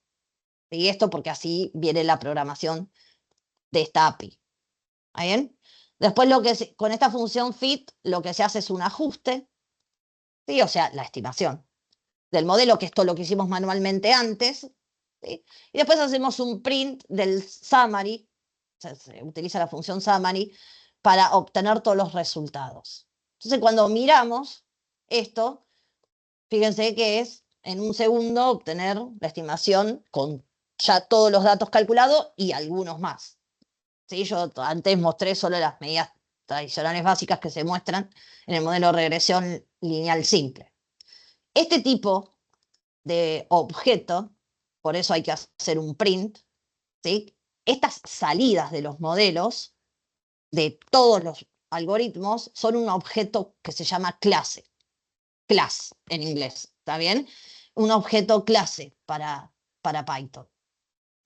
Y esto porque así viene la programación de esta API. ¿Está bien? Después con esta función fit lo que se hace es un ajuste, ¿sí? O sea, la estimación del modelo, que esto lo que hicimos manualmente antes, ¿sí? Y después hacemos un print del summary, se utiliza la función summary para obtener todos los resultados. Entonces, cuando miramos esto, fíjense que es en un segundo obtener la estimación con ya todos los datos calculados y algunos más. ¿Sí? Yo antes mostré solo las medidas tradicionales básicas que se muestran en el modelo de regresión lineal simple. Este tipo de objeto, por eso hay que hacer un print, ¿sí? Estas salidas de los modelos de todos los algoritmos son un objeto que se llama clase, class en inglés, ¿está bien? Un objeto clase para Python.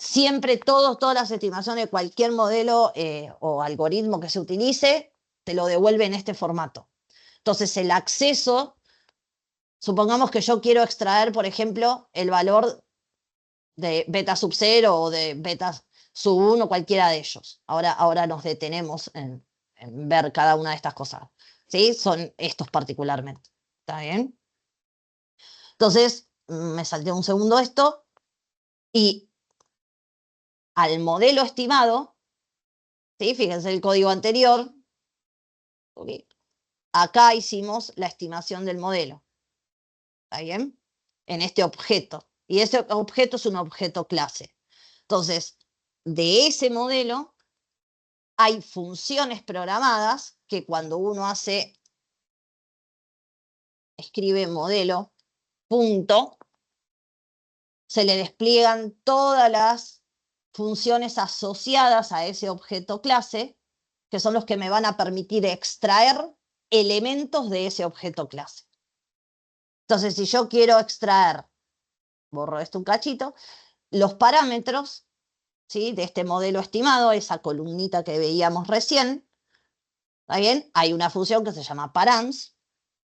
Siempre todas las estimaciones de cualquier modelo o algoritmo que se utilice, te lo devuelve en este formato. Entonces el acceso, supongamos que yo quiero extraer, por ejemplo, el valor de beta sub 0 o de beta sub 1, cualquiera de ellos. Ahora nos detenemos en ver cada una de estas cosas. ¿Sí? Son estos particularmente. ¿Está bien? Entonces, me salté un segundo esto y al modelo estimado, ¿sí? Fíjense el código anterior. Okay. Acá hicimos la estimación del modelo. ¿Está bien? En este objeto. Y ese objeto es un objeto clase. Entonces, de ese modelo hay funciones programadas que cuando uno escribe modelo, punto, se le despliegan todas las funciones asociadas a ese objeto clase, que son los que me van a permitir extraer elementos de ese objeto clase. Entonces, si yo quiero extraer, borro esto un cachito, los parámetros, ¿sí? De este modelo estimado, esa columnita que veíamos recién, ¿está bien? Hay una función que se llama params,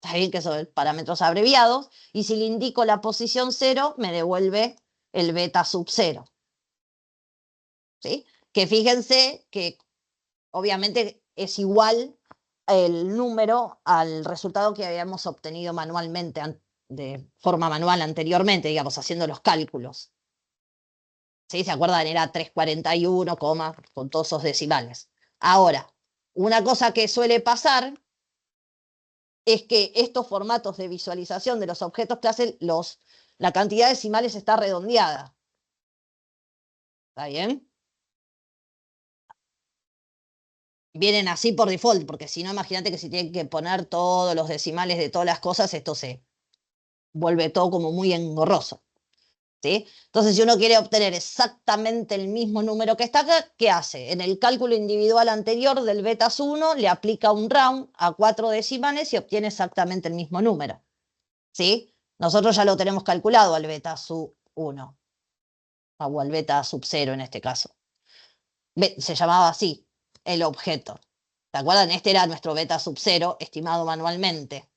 ¿está bien? Que son parámetros abreviados, y si le indico la posición 0, me devuelve el beta sub 0. ¿Sí? Que fíjense que obviamente es igual el número al resultado que habíamos obtenido manualmente, de forma manual anteriormente, digamos, haciendo los cálculos. ¿Sí? ¿Se acuerdan? Era 341, con todos esos decimales. Ahora, una cosa que suele pasar es que estos formatos de visualización de los objetos clase, la cantidad de decimales está redondeada. ¿Está bien? Vienen así por default, porque si no, imagínate que si tienen que poner todos los decimales de todas las cosas, esto se vuelve todo como muy engorroso. ¿Sí? Entonces, si uno quiere obtener exactamente el mismo número que está acá, ¿qué hace? En el cálculo individual anterior del betas 1 le aplica un round a 4 decimales y obtiene exactamente el mismo número. ¿Sí? Nosotros ya lo tenemos calculado al beta sub 1 o al beta sub 0 en este caso. Se llamaba así el objeto. ¿Se acuerdan? Este era nuestro beta sub 0 estimado manualmente.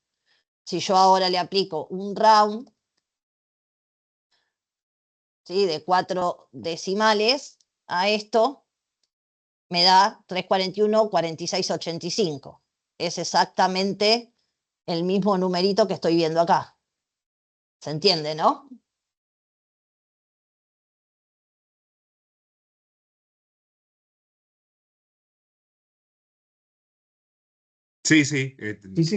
Si yo ahora le aplico un round, ¿sí? De 4 decimales a esto, me da 341, 46, 85. Es exactamente el mismo numerito que estoy viendo acá. ¿Se entiende, no? Sí. Sí,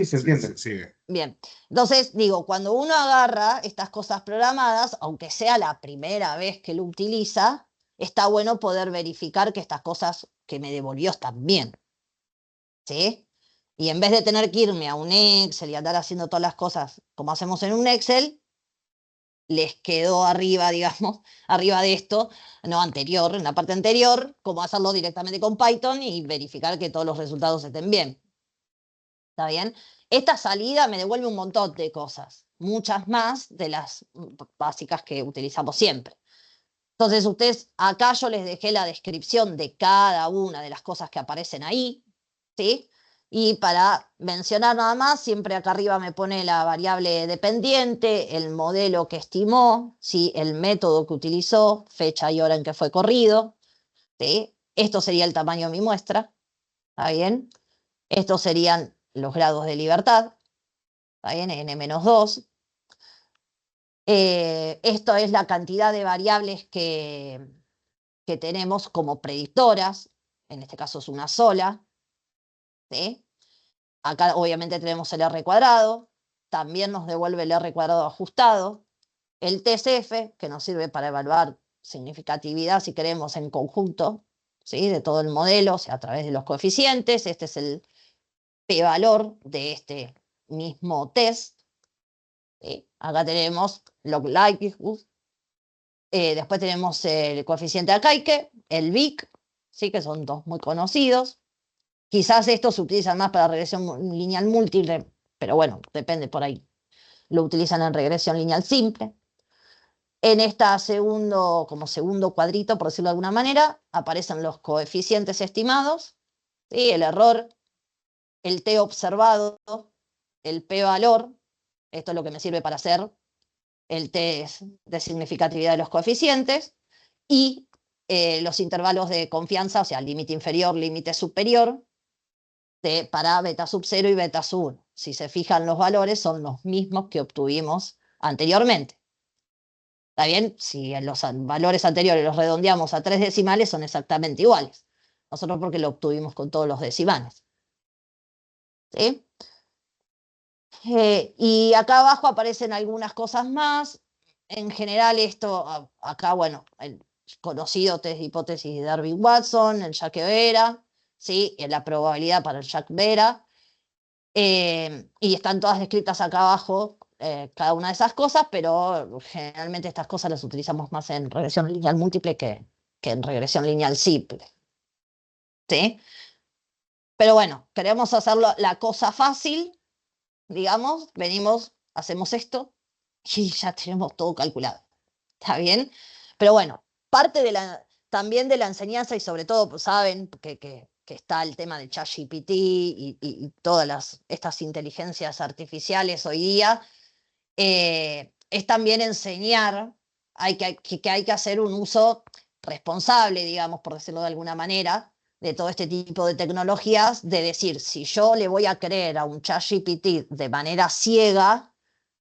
se entiende. Sigue. Bien, entonces digo, cuando uno agarra estas cosas programadas, aunque sea la primera vez que lo utiliza, está bueno poder verificar que estas cosas que me devolvió están bien. ¿Sí? Y en vez de tener que irme a un Excel y andar haciendo todas las cosas como hacemos en un Excel, les quedó arriba, digamos, arriba de esto, no anterior, en la parte anterior, cómo hacerlo directamente con Python y verificar que todos los resultados estén bien. ¿Está bien? Esta salida me devuelve un montón de cosas, muchas más de las básicas que utilizamos siempre. Entonces, ustedes, acá yo les dejé la descripción de cada una de las cosas que aparecen ahí, ¿sí? Y para mencionar nada más, siempre acá arriba me pone la variable dependiente, el modelo que estimó, ¿sí? El método que utilizó, fecha y hora en que fue corrido, ¿sí? Esto sería el tamaño de mi muestra, ¿está bien? Estos serían los grados de libertad, ¿está bien? N-2. Esto es la cantidad de variables que tenemos como predictoras, en este caso es una sola, ¿sí? Acá obviamente tenemos el R cuadrado, también nos devuelve el R cuadrado ajustado, el TSF, que nos sirve para evaluar significatividad, si queremos, en conjunto, ¿sí? De todo el modelo, o sea, a través de los coeficientes. Este es el p-valor de este mismo test. ¿Sí? Acá tenemos log likelihood. Después tenemos el coeficiente Akaike, el VIC, ¿sí? Que son dos muy conocidos. Quizás estos se utilizan más para regresión lineal múltiple, pero bueno, depende por ahí. Lo utilizan en regresión lineal simple. En esta como segundo cuadrito, por decirlo de alguna manera, aparecen los coeficientes estimados, ¿sí? El error, el t observado, el p-valor. Esto es lo que me sirve para hacer el test de significatividad de los coeficientes, y los intervalos de confianza, o sea, límite inferior, límite superior, para beta sub 0 y beta sub 1. Si se fijan, los valores son los mismos que obtuvimos anteriormente. ¿Está bien? Si los valores anteriores los redondeamos a 3 decimales, son exactamente iguales. Nosotros porque lo obtuvimos con todos los decimales. ¿Sí? Y acá abajo aparecen algunas cosas más. En general esto, acá, bueno, el conocido test de hipótesis de Darwin-Watson, el Jacques-Vera, ¿sí? La probabilidad para el Jacques-Vera. Y están todas descritas acá abajo, cada una de esas cosas, pero generalmente estas cosas las utilizamos más en regresión lineal múltiple que en regresión lineal simple. ¿Sí? Pero bueno, queremos hacerlo la cosa fácil, digamos, venimos, hacemos esto y ya tenemos todo calculado. ¿Está bien? Pero bueno, parte también de la enseñanza, y sobre todo, pues, saben que está el tema de ChatGPT y todas estas inteligencias artificiales hoy día, es también enseñar que hay que hacer un uso responsable, digamos, por decirlo de alguna manera, de todo este tipo de tecnologías, de decir, si yo le voy a creer a un ChatGPT de manera ciega,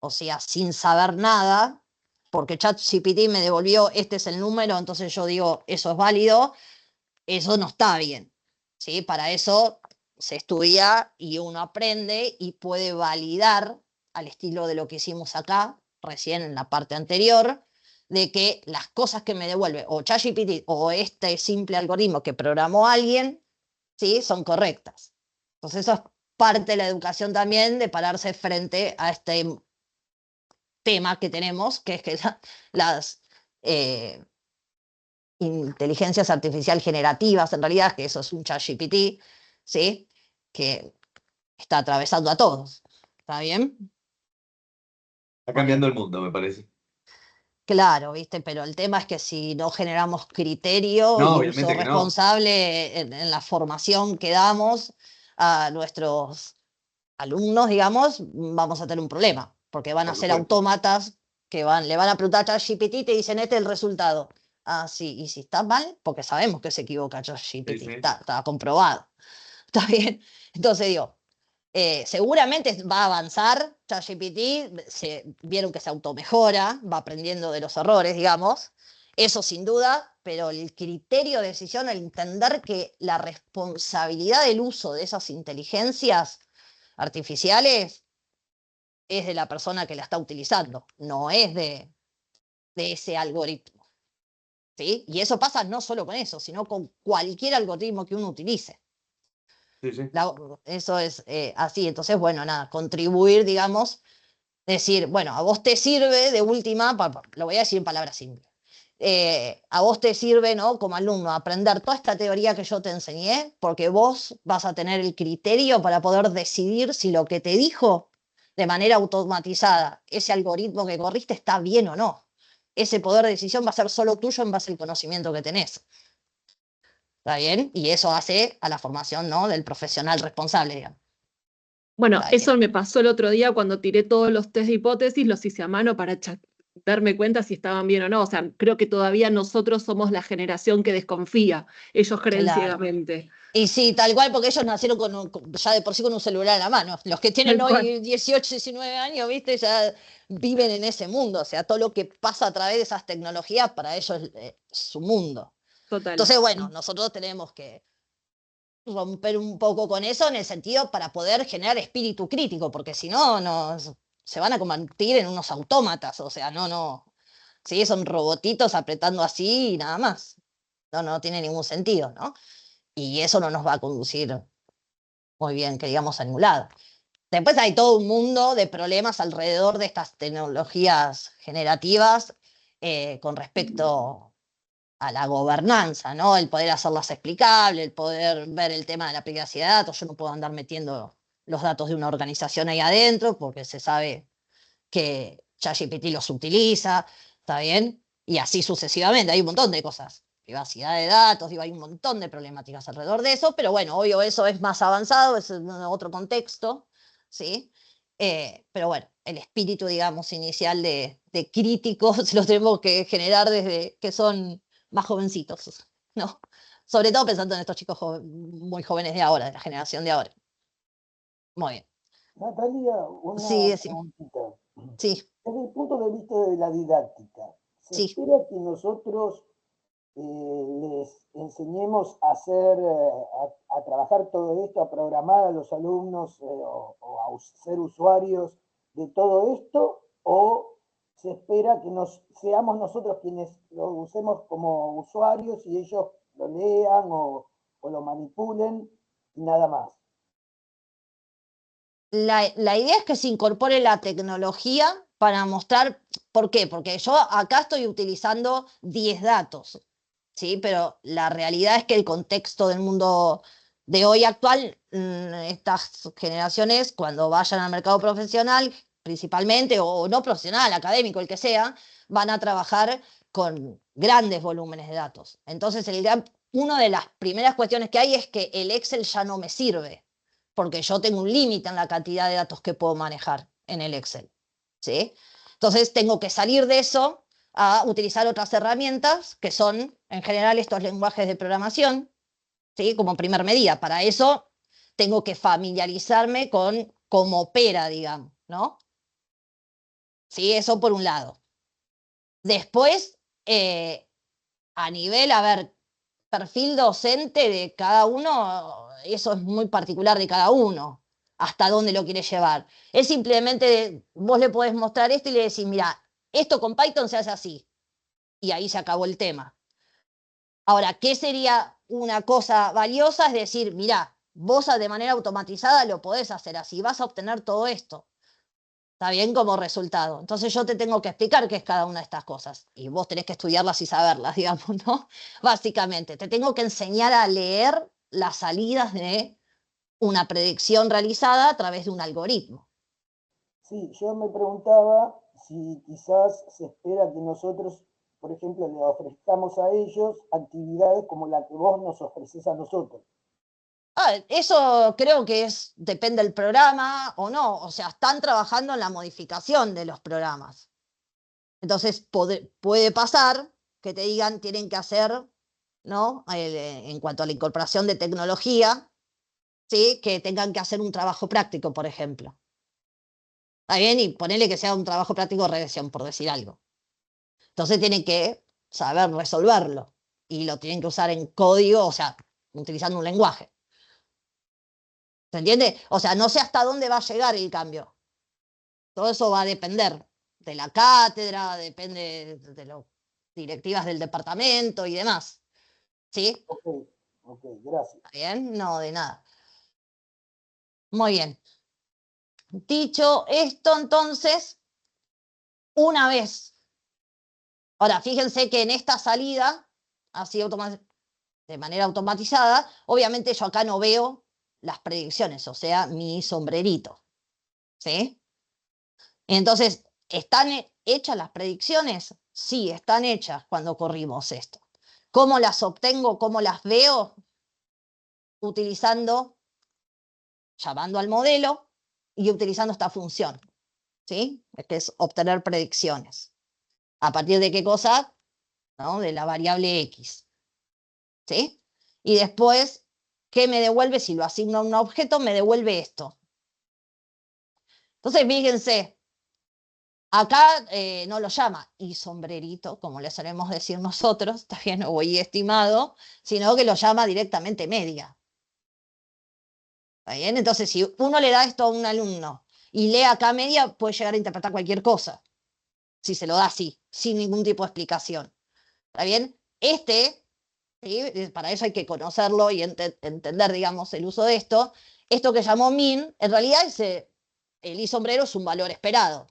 o sea, sin saber nada, porque ChatGPT me devolvió, este es el número, entonces yo digo, eso es válido, eso no está bien, ¿sí? Para eso se estudia y uno aprende y puede validar, al estilo de lo que hicimos acá, recién en la parte anterior, de que las cosas que me devuelve o ChatGPT o este simple algoritmo que programó alguien, ¿sí? Son correctas. Entonces eso es parte de la educación también, de pararse frente a este tema que tenemos, que es que las inteligencias artificiales generativas, en realidad, que eso es un ChatGPT, ¿sí? Que está atravesando a todos. ¿Está bien? Está cambiando el mundo, me parece. Claro, ¿viste? Pero el tema es que si no generamos criterio No, y obviamente uso que no. responsable en la formación que damos a nuestros alumnos, digamos, vamos a tener un problema, porque van a Por ser supuesto. autómatas que le van a preguntar a ChatGPT y te dicen, este es el resultado. Ah, sí, y si está mal, porque sabemos que se equivoca ChatGPT, Sí, sí. está comprobado. ¿Está bien? Entonces digo, seguramente va a avanzar ChatGPT, vieron que se automejora, va aprendiendo de los errores, digamos, eso sin duda, pero el criterio de decisión, el entender que la responsabilidad del uso de esas inteligencias artificiales es de la persona que la está utilizando, no es de ese algoritmo. ¿Sí? Y eso pasa no solo con eso, sino con cualquier algoritmo que uno utilice. Sí, sí. Eso es así. Entonces, bueno, nada, contribuir, digamos, decir, bueno, a vos te sirve de última, lo voy a decir en palabras simples, a vos te sirve, ¿no? Como alumno, aprender toda esta teoría que yo te enseñé, porque vos vas a tener el criterio para poder decidir si lo que te dijo de manera automatizada, ese algoritmo que corriste, está bien o no. Ese poder de decisión va a ser solo tuyo en base al conocimiento que tenés. ¿Está bien? Y eso hace a la formación, ¿no? Del profesional responsable, digamos. Bueno, Está bien. eso me pasó el otro día cuando tiré todos los test de hipótesis, los hice a mano para darme cuenta si estaban bien o no. O sea, creo que todavía nosotros somos la generación que desconfía. Ellos creen Claro. ciegamente. Y sí, tal cual, porque ellos nacieron ya de por sí con un celular en la mano. Los que tienen Tal hoy cual. 18, 19 años, ¿viste? Ya viven en ese mundo. O sea, todo lo que pasa a través de esas tecnologías para ellos es su mundo. Total. Entonces, bueno, nosotros tenemos que romper un poco con eso en el sentido para poder generar espíritu crítico, porque si no, se van a convertir en unos autómatas. O sea, no. ¿sí? Son robotitos apretando así y nada más. No tiene ningún sentido, ¿no? Y eso no nos va a conducir muy bien, que digamos, a ningún lado. Después hay todo un mundo de problemas alrededor de estas tecnologías generativas con respecto a la gobernanza, ¿no? El poder hacerlas explicables, el poder ver el tema de la privacidad de datos. Yo no puedo andar metiendo los datos de una organización ahí adentro porque se sabe que ChatGPT los utiliza, ¿está bien? Y así sucesivamente, hay un montón de cosas. Privacidad de datos, digo, hay un montón de problemáticas alrededor de eso, pero bueno, obvio, eso es más avanzado, es en otro contexto, ¿sí? Pero bueno, el espíritu, digamos, inicial de críticos lo tenemos que generar desde que son más jovencitos, ¿no? Sobre todo pensando en estos chicos muy jóvenes de ahora, de la generación de ahora. Muy bien. Natalia, Sí, una sí, preguntita. sí, Desde el punto de vista de la didáctica, ¿se sí. espera que nosotros les enseñemos a hacer, a trabajar todo esto, a programar a los alumnos o a ser usuarios de todo esto? ¿O se espera que seamos nosotros quienes lo usemos como usuarios y ellos lo lean o lo manipulen y nada más? La idea es que se incorpore la tecnología para mostrar, ¿por qué? Porque yo acá estoy utilizando 10 datos, ¿sí? Pero la realidad es que el contexto del mundo de hoy actual, estas generaciones, cuando vayan al mercado profesional, principalmente, o no profesional, académico, el que sea, van a trabajar con grandes volúmenes de datos. Entonces, una de las primeras cuestiones que hay es que el Excel ya no me sirve porque yo tengo un límite en la cantidad de datos que puedo manejar en el Excel, ¿sí? Entonces tengo que salir de eso a utilizar otras herramientas que son, en general, estos lenguajes de programación, ¿sí? Como primer medida. Para eso tengo que familiarizarme con cómo opera, digamos, ¿no? Sí, eso por un lado. Después, a nivel, a ver, perfil docente de cada uno, eso es muy particular de cada uno, hasta dónde lo quiere llevar. Es simplemente, vos le podés mostrar esto y le decís, mira, esto con Python se hace así, y ahí se acabó el tema. Ahora, ¿qué sería una cosa valiosa? Es decir, mira, vos de manera automatizada lo podés hacer así, vas a obtener todo esto. Está bien como resultado. Entonces yo te tengo que explicar qué es cada una de estas cosas. Y vos tenés que estudiarlas y saberlas, digamos, ¿no? Básicamente, te tengo que enseñar a leer las salidas de una predicción realizada a través de un algoritmo. Sí, yo me preguntaba si quizás se espera que nosotros, por ejemplo, le ofrezcamos a ellos actividades como la que vos nos ofreces a nosotros. Eso creo que depende del programa o no. O sea, están trabajando en la modificación de los programas. Entonces puede pasar que te digan tienen que hacer, ¿no? En cuanto a la incorporación de tecnología, ¿sí? Que tengan que hacer un trabajo práctico, por ejemplo. Está bien, y ponerle que sea un trabajo práctico de regresión, por decir algo. Entonces tienen que saber resolverlo y lo tienen que usar en código, o sea, utilizando un lenguaje. ¿Se entiende? O sea, no sé hasta dónde va a llegar el cambio. Todo eso va a depender de la cátedra, depende de las directivas del departamento y demás. ¿Sí? Ok, gracias. ¿Está bien? No, de nada. Muy bien. Dicho esto, entonces, una vez. Ahora, fíjense que en esta salida, así de manera automatizada, obviamente yo acá no veo las predicciones, o sea, mi sombrerito. ¿Sí? Entonces, ¿están hechas las predicciones? Sí, están hechas cuando corrimos esto. ¿Cómo las obtengo? ¿Cómo las veo? Utilizando, llamando al modelo y utilizando esta función, ¿sí? Que es obtener predicciones. ¿A partir de qué cosa? ¿No? De la variable X, ¿sí? Y después, ¿qué me devuelve? Si lo asigno a un objeto, me devuelve esto. Entonces, fíjense, acá no lo llama y sombrerito, como le solemos decir nosotros, está bien, o y estimado, sino que lo llama directamente media. ¿Está bien? Entonces, si uno le da esto a un alumno y lee acá media, puede llegar a interpretar cualquier cosa. si se lo da así, sin ningún tipo de explicación. ¿Está bien? ¿Sí? Para eso hay que conocerlo y entender, digamos, el uso de esto. Esto que llamó min, en realidad el i sombrero es un valor esperado.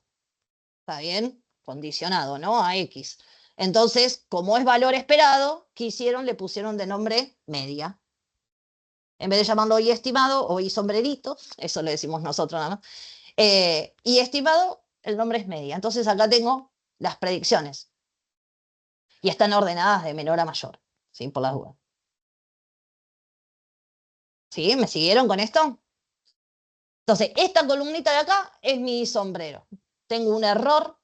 ¿Está bien? Condicionado, ¿no? A x. Entonces, como es valor esperado, ¿qué hicieron? Le pusieron de nombre media. En vez de llamarlo i estimado o i sombrerito, eso le decimos nosotros nada más, y estimado, el nombre es media. Entonces acá tengo las predicciones. Y están ordenadas de menor a mayor, ¿sí? Por las dudas. ¿Sí? ¿Me siguieron con esto? Entonces, esta columnita de acá es mi sombrero. Tengo un error,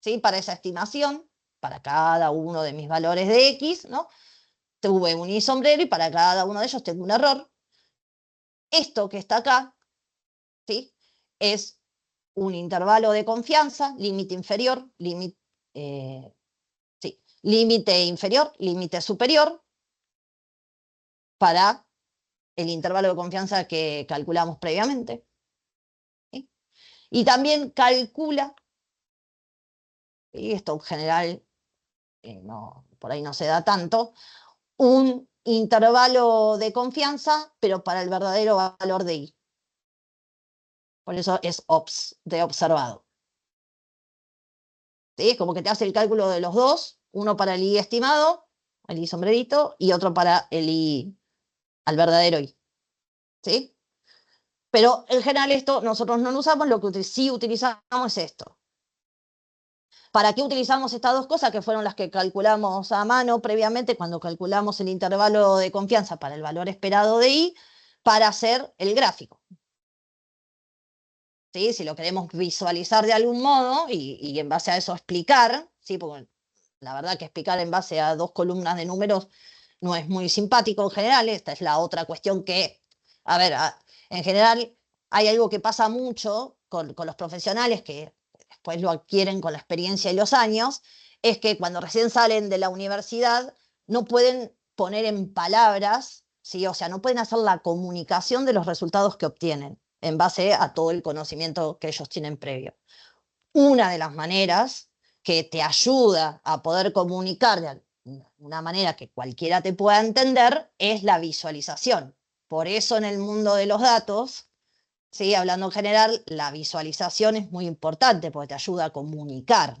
¿sí? Para esa estimación, para cada uno de mis valores de x, ¿no? Tuve un i sombrero y para cada uno de ellos tengo un error. Esto que está acá, ¿sí? Es un intervalo de confianza, límite inferior, límite inferior, límite superior, para el intervalo de confianza que calculamos previamente. ¿Sí? Y también calcula, y esto en general por ahí no se da tanto, un intervalo de confianza, pero para el verdadero valor de i. Por eso es OPS, de observado. ¿Sí? Es como que te hace el cálculo de los dos, uno para el i estimado, el i sombrerito, y otro para el i al verdadero i. ¿Sí? Pero en general esto nosotros no lo usamos, lo que sí utilizamos es esto. ¿Para qué utilizamos estas dos cosas que fueron las que calculamos a mano previamente cuando calculamos el intervalo de confianza para el valor esperado de i? Para hacer el gráfico. ¿Sí? Si lo queremos visualizar de algún modo y en base a eso explicar, ¿sí? Porque la verdad que explicar en base a dos columnas de números no es muy simpático en general. Esta es la otra cuestión que, a ver, en general hay algo que pasa mucho con los profesionales que después lo adquieren con la experiencia y los años, es que cuando recién salen de la universidad no pueden poner en palabras, ¿sí? O sea, no pueden hacer la comunicación de los resultados que obtienen en base a todo el conocimiento que ellos tienen previo. Una de las maneras que te ayuda a poder comunicar de una manera que cualquiera te pueda entender es la visualización. Por eso en el mundo de los datos, ¿sí? Hablando en general, la visualización es muy importante porque te ayuda a comunicar.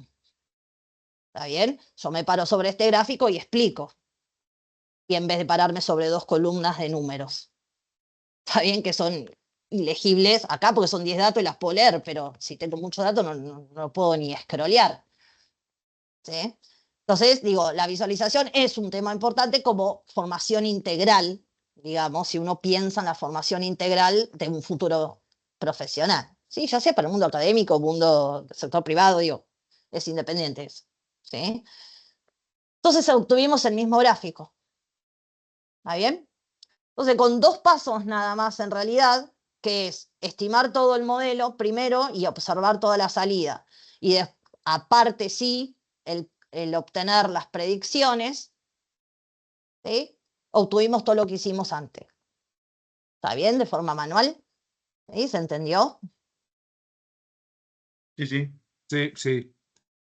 ¿Está bien? Yo me paro sobre este gráfico y explico. Y en vez de pararme sobre dos columnas de números. Está bien que son ilegibles acá porque son 10 datos y las puedo leer, pero si tengo muchos datos no puedo ni scrollear. ¿Sí? Entonces, digo, la visualización es un tema importante como formación integral, digamos, si uno piensa en la formación integral de un futuro profesional. Sí, ya sea para el mundo académico, mundo sector privado, digo, es independiente eso. ¿Sí? Entonces obtuvimos el mismo gráfico. ¿Está bien? Entonces, con dos pasos nada más en realidad, que es estimar todo el modelo primero y observar toda la salida. Y aparte sí, el obtener las predicciones, ¿sí? Obtuvimos todo lo que hicimos antes. ¿Está bien? De forma manual. ¿Sí? ¿Se entendió? Sí, sí. Sí, sí.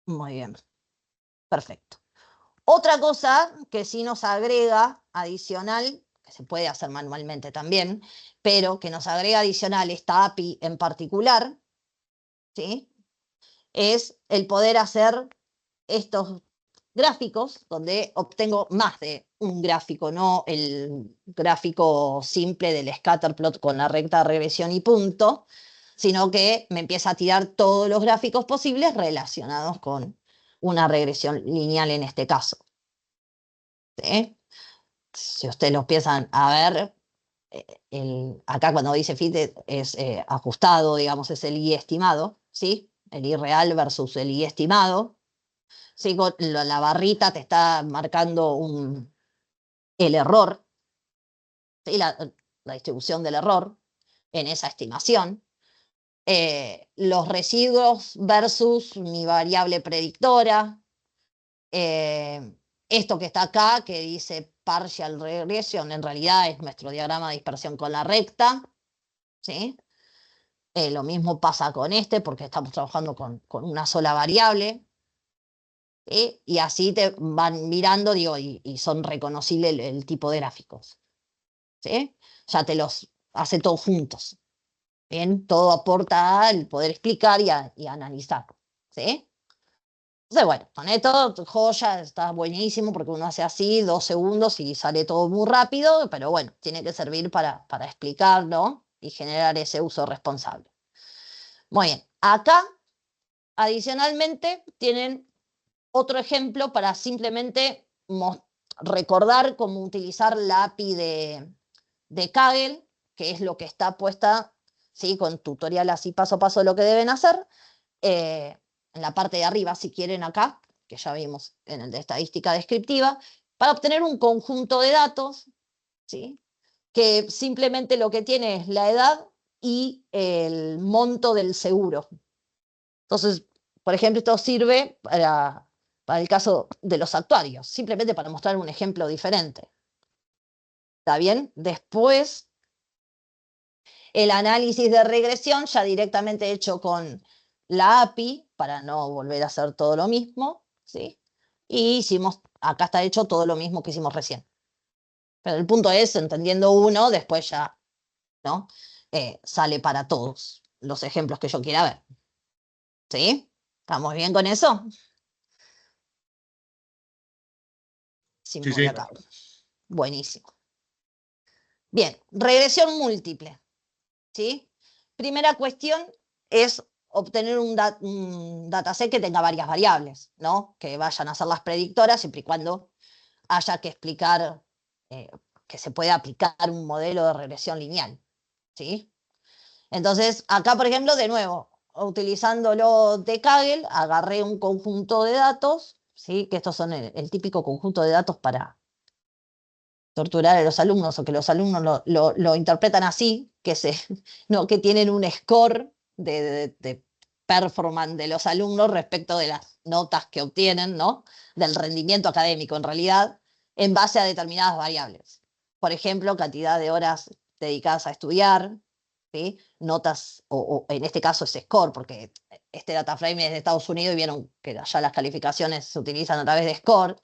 Muy bien. Perfecto. Otra cosa que sí nos agrega adicional, que se puede hacer manualmente también, pero que nos agrega adicional esta API en particular, ¿sí? Es el poder hacer estos gráficos donde obtengo más de un gráfico, no el gráfico simple del scatterplot con la recta de regresión y punto, sino que me empieza a tirar todos los gráficos posibles relacionados con una regresión lineal en este caso. ¿Sí? Si ustedes los piensan a ver, acá cuando dice fit es ajustado, digamos, es el i estimado, ¿sí? El i real versus el i estimado. ¿Sí? La barrita te está marcando el error, ¿sí? La distribución del error en esa estimación. Los residuos versus mi variable predictora. Esto que está acá, que dice partial regression, en realidad es nuestro diagrama de dispersión con la recta. ¿Sí? Lo mismo pasa con este, porque estamos trabajando con una sola variable. Y así te van mirando, digo, y son reconocibles el tipo de gráficos. ¿Sí? Ya te los hace todos juntos. Bien, todo aporta al poder explicar y analizar. ¿Sí? Entonces, bueno, con esto, joya, está buenísimo porque uno hace así 2 segundos y sale todo muy rápido, pero bueno, tiene que servir para explicarlo y generar ese uso responsable. Muy bien, acá adicionalmente tienen otro ejemplo para simplemente recordar cómo utilizar la API de Kaggle, que es lo que está puesta, ¿sí? Con tutorial así paso a paso de lo que deben hacer. En la parte de arriba, si quieren acá, que ya vimos en el de estadística descriptiva, para obtener un conjunto de datos, ¿sí? Que simplemente lo que tiene es la edad y el monto del seguro. Entonces, por ejemplo, esto sirve para el caso de los actuarios, simplemente para mostrar un ejemplo diferente. ¿Está bien? Después, el análisis de regresión ya directamente hecho con la API, para no volver a hacer todo lo mismo, ¿sí? Y hicimos, acá está hecho todo lo mismo que hicimos recién. Pero el punto es, entendiendo uno, después ya, ¿no? Sale para todos los ejemplos que yo quiera ver. ¿Sí? ¿Estamos bien con eso? Sin Sí, sí. mover acá. Buenísimo. Bien, regresión múltiple. ¿Sí? Primera cuestión es obtener un dataset que tenga varias variables, ¿no? Que vayan a ser las predictoras, siempre y cuando haya que explicar, que se pueda aplicar un modelo de regresión lineal, ¿sí? Entonces, acá, por ejemplo, de nuevo, utilizándolo de Kaggle, agarré un conjunto de datos, ¿sí? Que estos son el típico conjunto de datos para torturar a los alumnos o que los alumnos lo interpretan así, no, que tienen un score de performance de los alumnos respecto de las notas que obtienen, ¿no? Del rendimiento académico en realidad, en base a determinadas variables. Por ejemplo, cantidad de horas dedicadas a estudiar, ¿sí? Notas, o en este caso es score, porque este data frame es de Estados Unidos y vieron que allá las calificaciones se utilizan a través de score,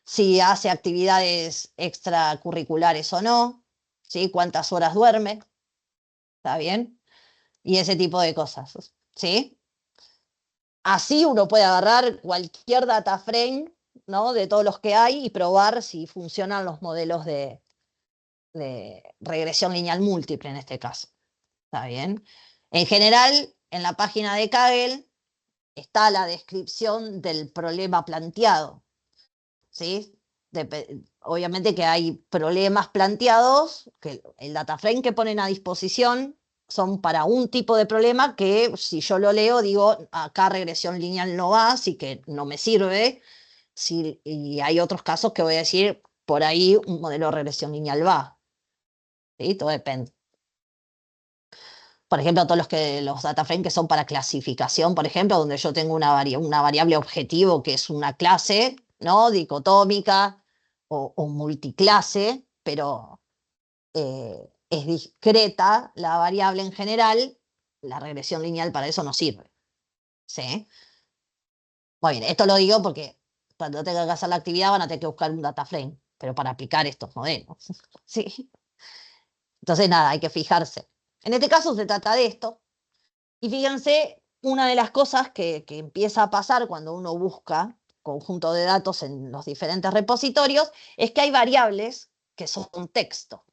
si hace actividades extracurriculares o no, ¿sí? Cuántas horas duerme, ¿está bien? Y ese tipo de cosas, ¿sí? Así uno puede agarrar cualquier data frame, ¿no? De todos los que hay y probar si funcionan los modelos de regresión lineal múltiple en este caso, ¿está bien? En general, en la página de Kaggle está la descripción del problema planteado, ¿sí? Obviamente que hay problemas planteados, que el data frame que ponen a disposición son para un tipo de problema que si yo lo leo digo, acá regresión lineal no va, así que no me sirve. Y hay otros casos que voy a decir, por ahí un modelo de regresión lineal va. ¿Sí? Todo depende. Por ejemplo, todos los data frame que son para clasificación, por ejemplo, donde yo tengo una variable objetivo que es una clase, ¿no? Dicotómica o multiclase, pero es discreta la variable en general, la regresión lineal para eso no sirve. ¿Sí? Muy bien, esto lo digo porque cuando tenga que hacer la actividad van a tener que buscar un data frame, pero para aplicar estos modelos. ¿Sí? Entonces, nada, hay que fijarse. En este caso se trata de esto. Y fíjense, una de las cosas que empieza a pasar cuando uno busca conjunto de datos en los diferentes repositorios es que hay variables que son texto.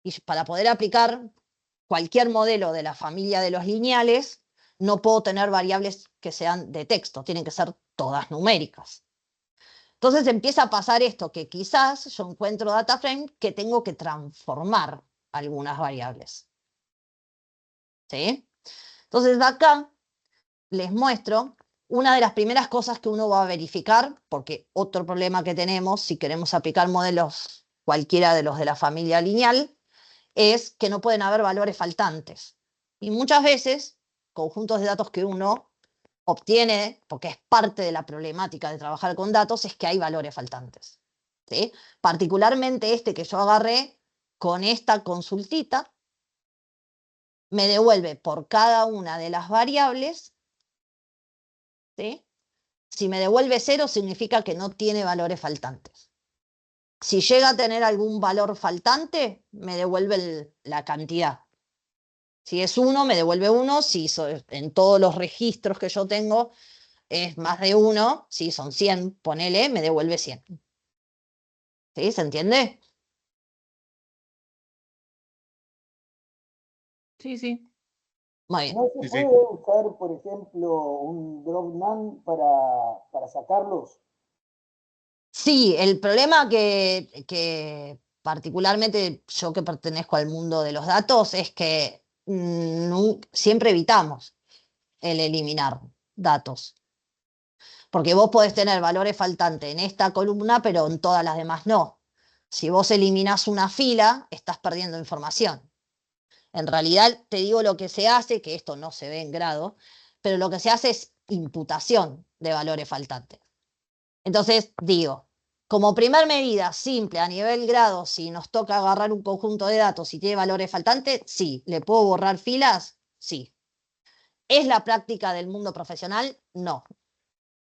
Y para poder aplicar cualquier modelo de la familia de los lineales, no puedo tener variables que sean de texto, tienen que ser todas numéricas. Entonces empieza a pasar esto, que quizás yo encuentro data frame que tengo que transformar algunas variables. ¿Sí? Entonces acá les muestro una de las primeras cosas que uno va a verificar, porque otro problema que tenemos si queremos aplicar modelos cualquiera de los de la familia lineal, es que no pueden haber valores faltantes. Y muchas veces, conjuntos de datos que uno obtiene, porque es parte de la problemática de trabajar con datos, es que hay valores faltantes. ¿Sí? Particularmente este que yo agarré con esta consultita, me devuelve por cada una de las variables, ¿sí? Si me devuelve 0, significa que no tiene valores faltantes. Si llega a tener algún valor faltante, me devuelve la cantidad. Si es 1, me devuelve 1. Si en todos los registros que yo tengo es más de 1, si son 100, ponele, me devuelve 100. ¿Sí? ¿Se entiende? Sí, sí. Muy bien. ¿No se Sí, puede sí. usar, por ejemplo, un drop NaN para sacarlos? Sí, el problema que particularmente yo que pertenezco al mundo de los datos es que siempre evitamos el eliminar datos. Porque vos podés tener valores faltantes en esta columna, pero en todas las demás no. Si vos eliminás una fila, estás perdiendo información. En realidad, te digo lo que se hace, que esto no se ve en grado, pero lo que se hace es imputación de valores faltantes. Entonces, digo, como primer medida simple a nivel grado, si nos toca agarrar un conjunto de datos y tiene valores faltantes, sí. ¿Le puedo borrar filas? Sí. ¿Es la práctica del mundo profesional? No,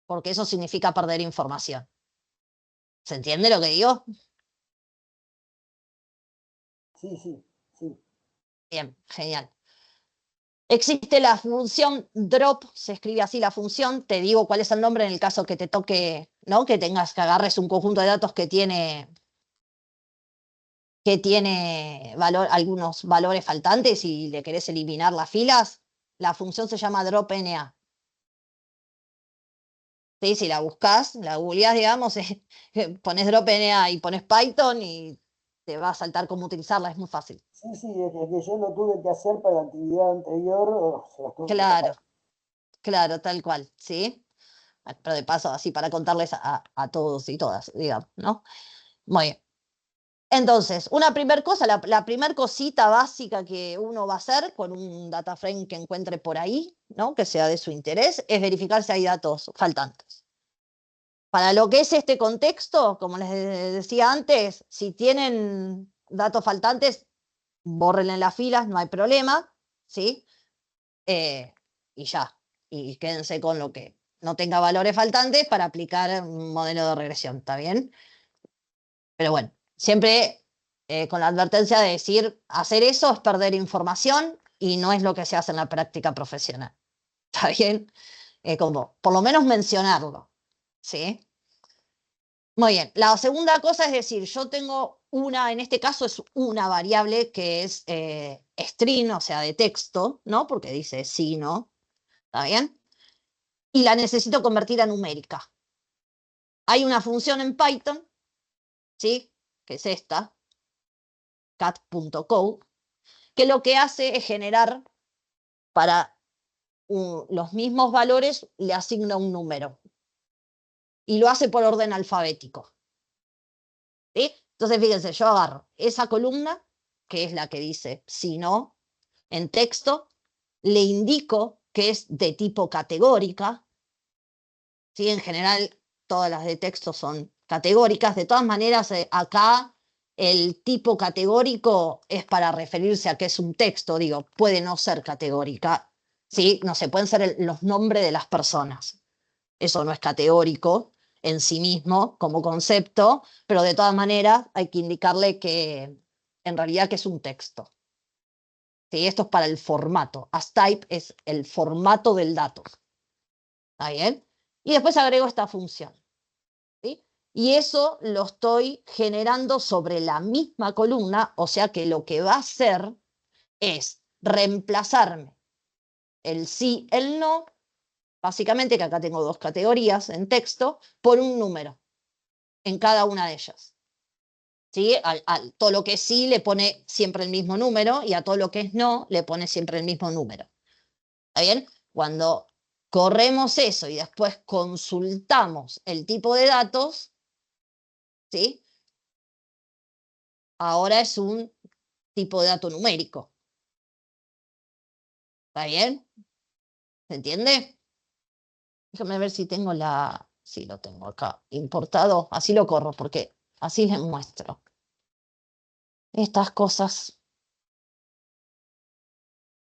porque eso significa perder información. ¿Se entiende lo que digo? Sí, sí, sí. Bien, genial. Existe la función drop, se escribe así la función, te digo cuál es el nombre en el caso que te toque, ¿no? Que tengas que agarres un conjunto de datos que tiene algunos valores faltantes y le querés eliminar las filas. La función se llama dropNA. ¿Sí? Si la buscas, la googleás, digamos, pones dropNA y pones Python y te va a saltar cómo utilizarla, es muy fácil. Sí, sí, es que yo lo tuve que hacer para la actividad anterior, se los tuve que Claro, sacar. claro, tal cual, ¿sí? Pero de paso, así para contarles a todos y todas, digamos, ¿no? Muy bien. Entonces, una primer cosa, la primer cosita básica que uno va a hacer con un data frame que encuentre por ahí, ¿no? Que sea de su interés, es verificar si hay datos faltantes. Para lo que es este contexto, como les decía antes, si tienen datos faltantes, bórrenle en las filas, no hay problema, ¿sí? Y ya, y quédense con lo que no tenga valores faltantes para aplicar un modelo de regresión, ¿está bien? Pero bueno, siempre con la advertencia de decir, hacer eso es perder información y no es lo que se hace en la práctica profesional, ¿está bien? Como, por lo menos mencionarlo, ¿sí? Muy bien, la segunda cosa es decir, yo tengo en este caso es una variable que es string, o sea, de texto, ¿no? Porque dice sí, no, ¿está bien? Y la necesito convertir a numérica. Hay una función en Python, ¿sí? Que es esta, cat.code, que lo que hace es generar para los mismos valores, le asigna un número. Y lo hace por orden alfabético. ¿Sí? Entonces, fíjense, yo agarro esa columna, que es la que dice si no, en texto, le indico que es de tipo categórica. ¿Sí? En general, todas las de texto son categóricas. De todas maneras, acá el tipo categórico es para referirse a que es un texto, digo, puede no ser categórica, ¿sí? No sé, pueden ser los nombres de las personas. Eso no es categórico en sí mismo como concepto, pero de todas maneras hay que indicarle que en realidad que es un texto. ¿Sí? Esto es para el formato. As type es el formato del dato. ¿Está bien? Y después agrego esta función. ¿Sí? Y eso lo estoy generando sobre la misma columna, o sea que lo que va a hacer es reemplazarme el sí, el no, básicamente que acá tengo dos categorías en texto, por un número en cada una de ellas. ¿Sí? Todo lo que es sí le pone siempre el mismo número y a todo lo que es no le pone siempre el mismo número. ¿Está bien? Cuando corremos eso y después consultamos el tipo de datos, ¿sí? Ahora es un tipo de dato numérico. ¿Está bien? ¿Se entiende? Déjame ver si tengo sí, lo tengo acá importado. Así lo corro porque así les muestro. Estas cosas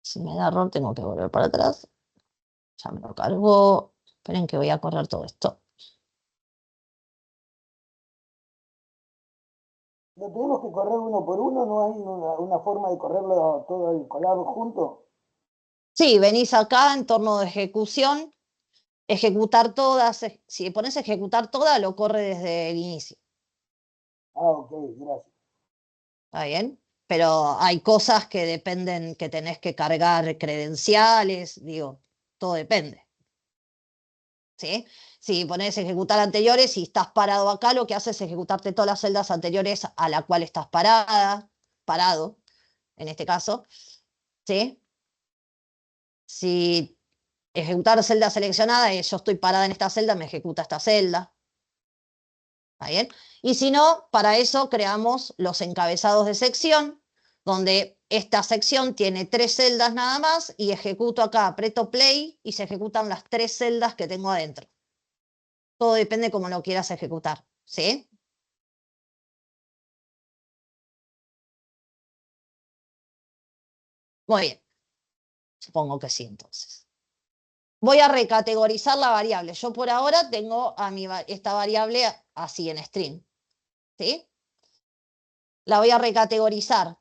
Si me da error, tengo que volver para atrás. Ya me lo cargó. Esperen que voy a correr todo esto. ¿Lo tenemos que correr uno por uno? ¿No hay una forma de correrlo todo el collab junto? Sí, venís acá en torno de ejecución, ejecutar todas. Si pones ejecutar todas, lo corre desde el inicio. Ah, ok, gracias. ¿Está bien? Pero hay cosas que dependen, que tenés que cargar credenciales, digo, todo depende. ¿Sí? Si pones ejecutar anteriores y estás parado acá, lo que hace es ejecutarte todas las celdas anteriores a la cual estás parado, en este caso. ¿Sí? Si ejecutar celda seleccionada es yo estoy parada en esta celda, me ejecuta esta celda. ¿Está bien? Y si no, para eso creamos los encabezados de sección, donde esta sección tiene 3 celdas nada más y ejecuto acá, aprieto play y se ejecutan las 3 celdas que tengo adentro. Todo depende cómo lo quieras ejecutar. ¿Sí? Muy bien. Supongo que sí, entonces. Voy a recategorizar la variable. Yo por ahora tengo a esta variable así en string. ¿Sí? La voy a recategorizar.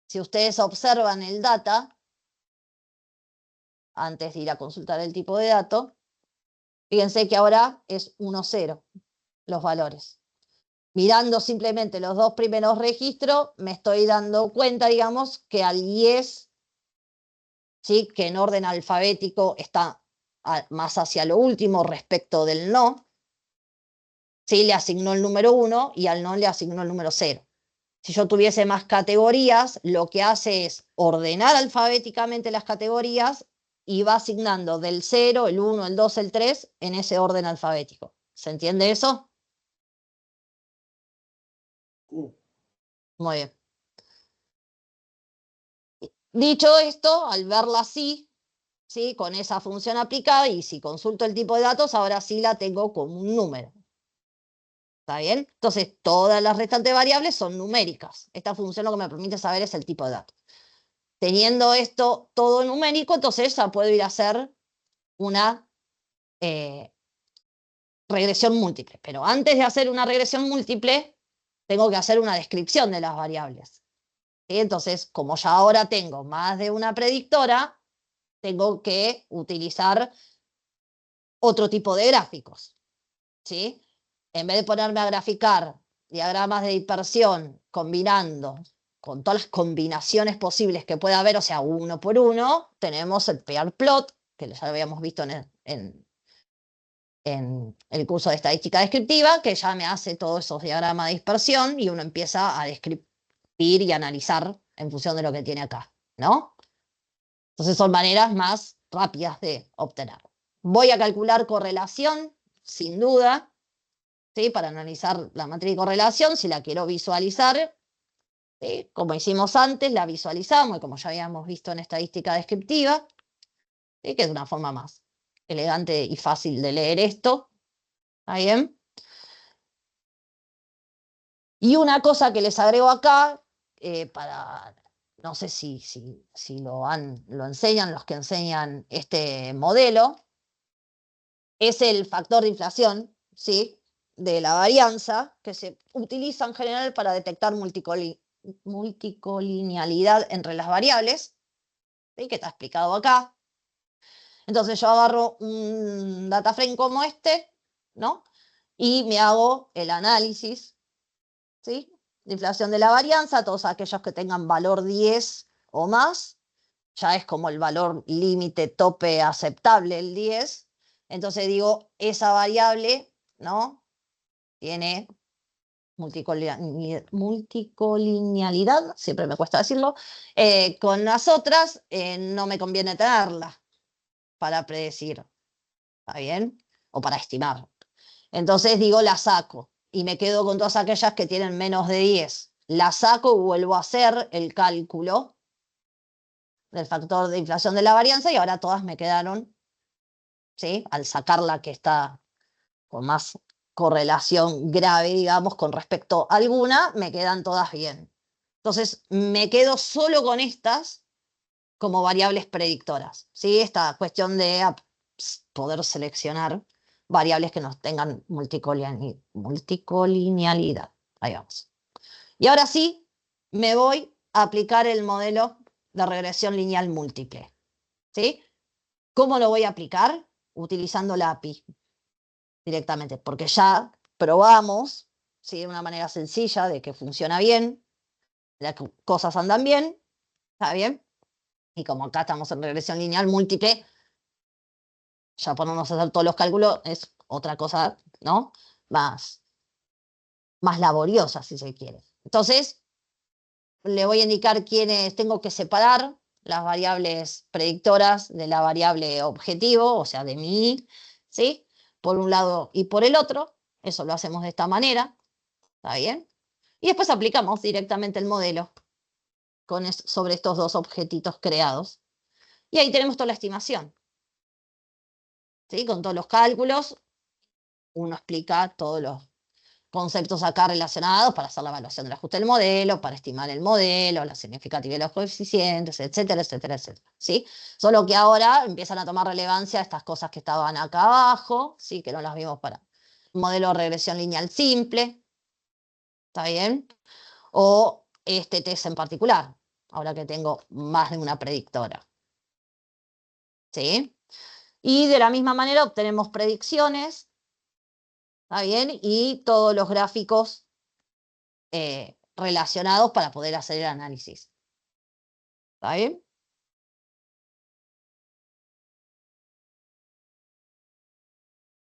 Si ustedes observan el data, antes de ir a consultar el tipo de dato, fíjense que ahora es 1, 0 los valores. Mirando simplemente los 2 primeros registros, me estoy dando cuenta, digamos, que al 10, ¿sí? Que en orden alfabético está más hacia lo último respecto del no, ¿sí? Le asignó el número 1 y al no le asignó el número 0. Si yo tuviese más categorías, lo que hace es ordenar alfabéticamente las categorías y va asignando del 0, el 1, el 2, el 3 en ese orden alfabético. ¿Se entiende eso? Sí. Muy bien. Dicho esto, al verla así, ¿sí? Con esa función aplicada, y si consulto el tipo de datos, ahora sí la tengo como un número. ¿Está bien? Entonces, todas las restantes variables son numéricas. Esta función lo que me permite saber es el tipo de datos. Teniendo esto todo numérico, entonces ya puedo ir a hacer una regresión múltiple. Pero antes de hacer una regresión múltiple, tengo que hacer una descripción de las variables. ¿Sí? Entonces, como ya ahora tengo más de una predictora, tengo que utilizar otro tipo de gráficos. ¿Sí? En vez de ponerme a graficar diagramas de dispersión combinando con todas las combinaciones posibles que pueda haber, o sea, uno por uno, tenemos el pair plot, que ya lo habíamos visto en el curso de estadística descriptiva, que ya me hace todos esos diagramas de dispersión y uno empieza a describir y analizar en función de lo que tiene acá, ¿no? Entonces son maneras más rápidas de obtener. Voy a calcular correlación, sin duda, ¿sí? Para analizar la matriz de correlación, si la quiero visualizar, ¿sí? Como hicimos antes, la visualizamos, y como ya habíamos visto en estadística descriptiva, ¿sí? Que es una forma más elegante y fácil de leer esto. ¿Está bien? Y una cosa que les agrego acá, no sé si lo enseñan los que enseñan este modelo, es el factor de inflación, ¿sí? De la varianza, que se utiliza en general para detectar multicolinealidad entre las variables, ¿sí? Que está explicado acá. Entonces yo agarro un data frame como este, ¿no? Y me hago el análisis, ¿sí? De inflación de la varianza, todos aquellos que tengan valor 10 o más, ya es como el valor límite tope aceptable el 10. Entonces digo, esa variable, ¿no? Tiene multicolinealidad, siempre me cuesta decirlo, con las otras no me conviene tenerla para predecir, ¿está bien? O para estimar. Entonces digo, la saco y me quedo con todas aquellas que tienen menos de 10. La saco y vuelvo a hacer el cálculo del factor de inflación de la varianza y ahora todas me quedaron, ¿sí? Al sacar la que está con más correlación grave, digamos, con respecto a alguna, me quedan todas bien. Entonces, me quedo solo con estas como variables predictoras, ¿sí? Esta cuestión de poder seleccionar variables que nos tengan multicolinealidad. Ahí vamos. Y ahora sí, me voy a aplicar el modelo de regresión lineal múltiple, ¿sí? ¿Cómo lo voy a aplicar? Utilizando la API directamente, porque ya probamos, ¿sí? De una manera sencilla de que funciona bien, las cosas andan bien, ¿está bien? Y como acá estamos en regresión lineal múltiple, ya ponernos a hacer todos los cálculos es otra cosa, ¿no? Más laboriosa, si se quiere. Entonces, le voy a indicar quiénes tengo que separar las variables predictoras de la variable objetivo, o sea, de mi I, ¿sí? Por un lado y por el otro. Eso lo hacemos de esta manera, ¿está bien? Y después aplicamos directamente el modelo sobre estos dos objetitos creados. Y ahí tenemos toda la estimación, ¿sí? Con todos los cálculos, uno explica todos los conceptos acá relacionados para hacer la evaluación del ajuste del modelo, para estimar el modelo, la significatividad de los coeficientes, etcétera, etcétera, etcétera, ¿sí? Solo que ahora empiezan a tomar relevancia estas cosas que estaban acá abajo, ¿sí? Que no las vimos para el modelo de regresión lineal simple, ¿está bien? O este test en particular, ahora que tengo más de una predictora, ¿sí? Y de la misma manera obtenemos predicciones, ¿está bien? Y todos los gráficos relacionados para poder hacer el análisis. ¿Está bien?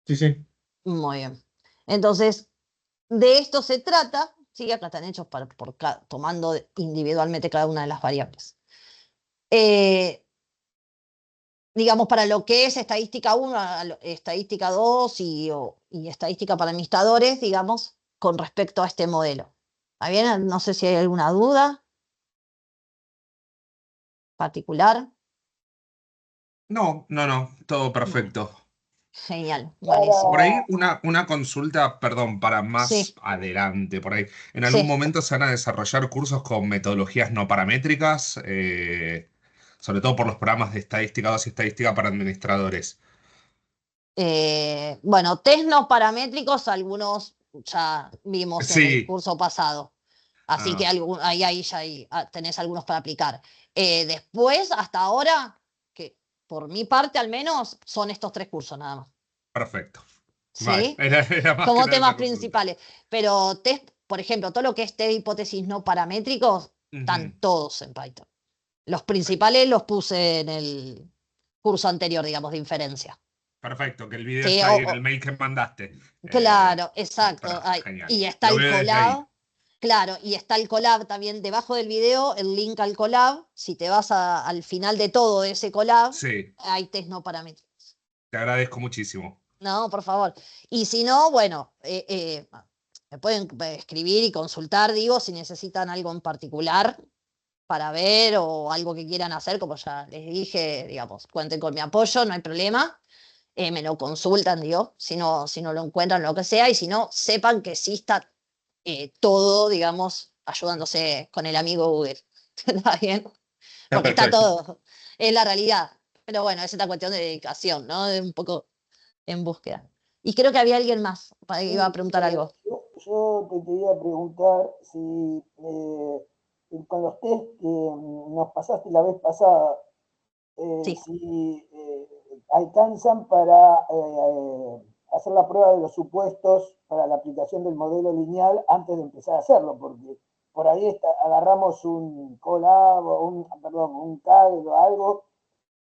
Sí, sí. Muy bien. Entonces, de esto se trata, ¿sí? Acá están hechos tomando individualmente cada una de las variables. Digamos, para lo que es estadística 1, estadística 2 y estadística para administradores, digamos, con respecto a este modelo. ¿Está bien? No sé si hay alguna duda particular. No, todo perfecto. Genial, buenísimo. Por ahí una consulta, perdón, para más Sí, adelante, por ahí. ¿En algún sí. momento se van a desarrollar cursos con metodologías no paramétricas? Sobre todo por los programas de estadística 2 y estadística para administradores. Bueno, test no paramétricos, algunos ya vimos en el Sí. curso pasado. Así que Ah, ahí ya tenés algunos para aplicar. Después, hasta ahora, que por mi parte al menos, son estos 3 cursos nada más. perfecto. Vale, ¿Sí? era más que Como nada esa temas consulta. principales. Pero test, por ejemplo, todo lo que es test de hipótesis no paramétricos, Ujú, están todos en Python. Los principales los puse en el curso anterior, digamos, de inferencia. perfecto, que el video Sí, está ahí en el mail que mandaste. claro, exacto. Genial. Y está Lo el veo desde ahí. collab. Claro, y está el collab también debajo del video, el link al collab. Si te vas al final de todo ese collab, Sí, hay test no paramétricos. te agradezco muchísimo. No, por favor. Y si no, bueno, me pueden escribir y consultar, digo, si necesitan algo en particular para ver o algo que quieran hacer, como ya les dije, digamos, cuenten con mi apoyo, no hay problema. Me lo consultan, digo, si no lo encuentran, lo que sea, y si no, sepan que sí está todo, digamos, ayudándose con el amigo Google. ¿Está bien? Está Porque está perfecto. todo, es la realidad. Pero bueno, es esta cuestión de dedicación, ¿no? De un poco en búsqueda. Y creo que había alguien más que iba a Sí, preguntar algo. yo te quería preguntar si con los test que nos pasaste la vez pasada, Sí. si alcanzan para hacer la prueba de los supuestos para la aplicación del modelo lineal antes de empezar a hacerlo, porque por ahí agarramos un Colab o un CAD o algo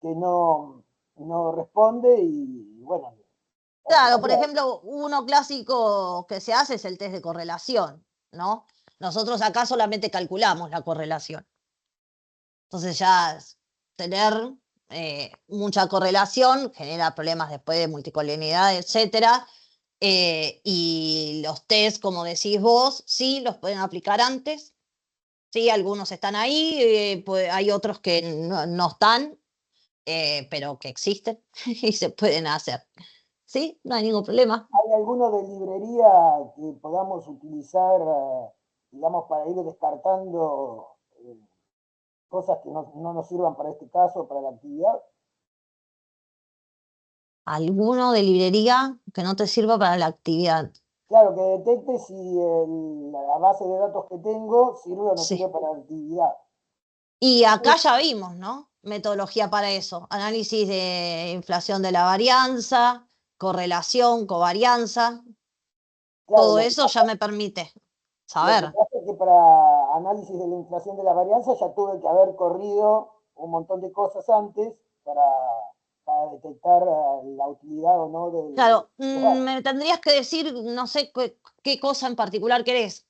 que no responde y bueno, hay que Claro, por cambiar. ejemplo, uno clásico que se hace es el test de correlación, ¿no? Nosotros acá solamente calculamos la correlación. Entonces ya tener mucha correlación genera problemas después de multicolinialidad, etcétera. Y los test, como decís vos, sí los pueden aplicar antes. Sí, algunos están ahí, hay otros que no están, pero que existen y se pueden hacer. Sí, no hay ningún problema. ¿Hay alguno de librería que podamos utilizar, digamos, para ir descartando cosas que no nos sirvan para este caso, para la actividad. ¿Alguno de librería que no te sirva para la actividad? Claro, que detecte si la base de datos que tengo sirve o no Sí. sirve para la actividad. Y acá ya vimos, ¿no? Metodología para eso. Análisis de inflación de la varianza, correlación, covarianza. Claro, Todo lo que eso ya me permite Lo que saber. pasa es que para análisis de la inflación de la varianza ya tuve que haber corrido un montón de cosas antes para detectar la utilidad o no del Claro, datos. me tendrías que decir, no sé qué cosa en particular querés.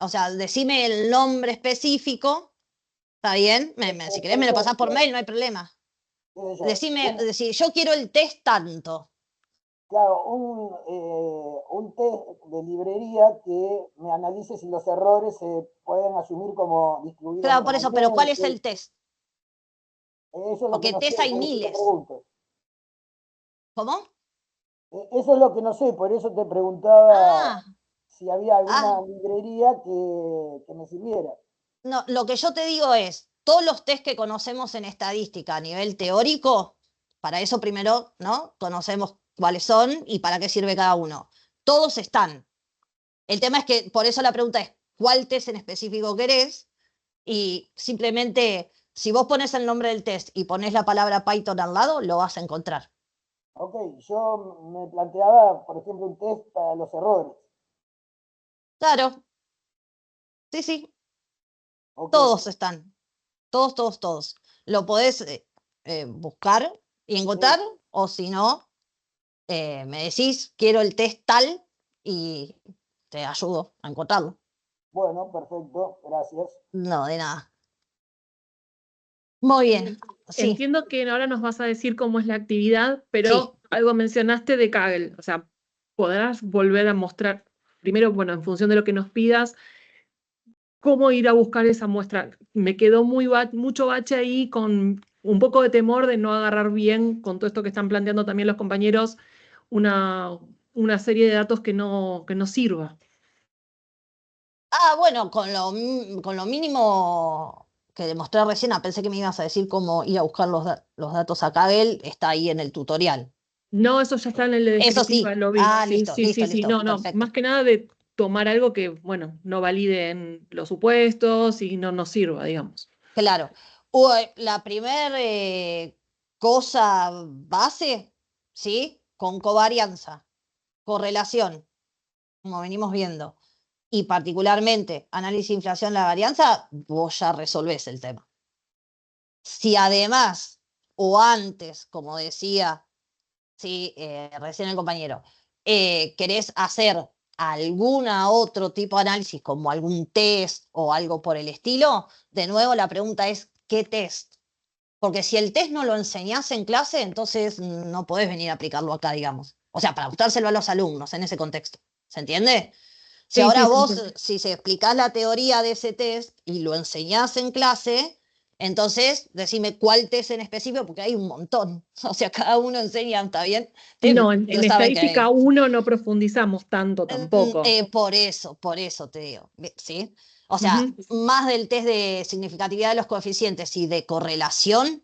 O sea, decime el nombre específico, ¿está bien? Si querés Por me lo pasás por ejemplo, mail, no hay problema. qué sé yo, Decime, yo quiero el test tanto. claro, un test de librería que me analice si los errores se pueden asumir como distribuidos Claro, por eso, pero ¿cuál es normalmente. el test? Eso es lo que Porque no sé, test hay por eso te miles. pregunto. ¿Cómo? Eso es lo que no sé, por eso te preguntaba Ah, si había alguna ah, librería que me sirviera. no, lo que yo te digo es, todos los test que conocemos en estadística a nivel teórico, para eso primero, ¿no? Conocemos cuáles son y para qué sirve cada uno. Todos están. El tema es que, por eso la pregunta es, ¿cuál test en específico querés? Y simplemente, si vos pones el nombre del test y pones la palabra Python al lado, lo vas a encontrar. Ok, yo me planteaba, por ejemplo, un test para los errores. Claro, sí, sí, Ok, todos están. Todos, todos, todos. Lo podés buscar y sí, encontrar, o si no, me decís, quiero el test tal y te ayudo a encontrarlo. bueno, perfecto, gracias. No, de nada. Muy bien, sí, Entiendo que ahora nos vas a decir cómo es la actividad, sí. pero algo mencionaste de Kaggle. O sea, podrás volver a mostrar, primero, bueno, en función de lo que nos pidas, cómo ir a buscar esa muestra. Me quedó mucho bache ahí con un poco de temor de no agarrar bien con todo esto que están planteando también los compañeros, una, una serie de datos que no sirva. Ah, bueno, con lo mínimo que demostré recién, pensé que me ibas a decir cómo ir a buscar los datos a Kaggle, está ahí en el tutorial. No, eso ya está en la Eso descriptiva, sí. lo vi. Ah, Sí, listo, sí, listo, sí, sí. listo, No, no. perfecto. Más que nada de tomar algo que, bueno, no valide en los supuestos y no nos sirva, digamos. Claro. La primer cosa base, ¿sí? Con covarianza, correlación, como venimos viendo, y particularmente análisis de inflación de la varianza, vos ya resolvés el tema. Si además, o antes, como decía, sí, recién el compañero, querés hacer alguna otro tipo de análisis, como algún test o algo por el estilo, de nuevo la pregunta es, ¿qué test? Porque si el test no lo enseñás en clase, entonces no podés venir a aplicarlo acá, digamos. O sea, para gustárselo a los alumnos en ese contexto. ¿Se entiende? Si Sí, ahora sí, se vos, entiende. si se explicás la teoría de ese test y lo enseñás en clase, entonces decime cuál test en específico, porque hay un montón. O sea, cada uno enseña, ¿está bien? No, en Ustedes saben que estadística 1 no profundizamos tanto tampoco. por eso te digo, ¿sí? O sea, Ujú. más del test de significatividad de los coeficientes y de correlación,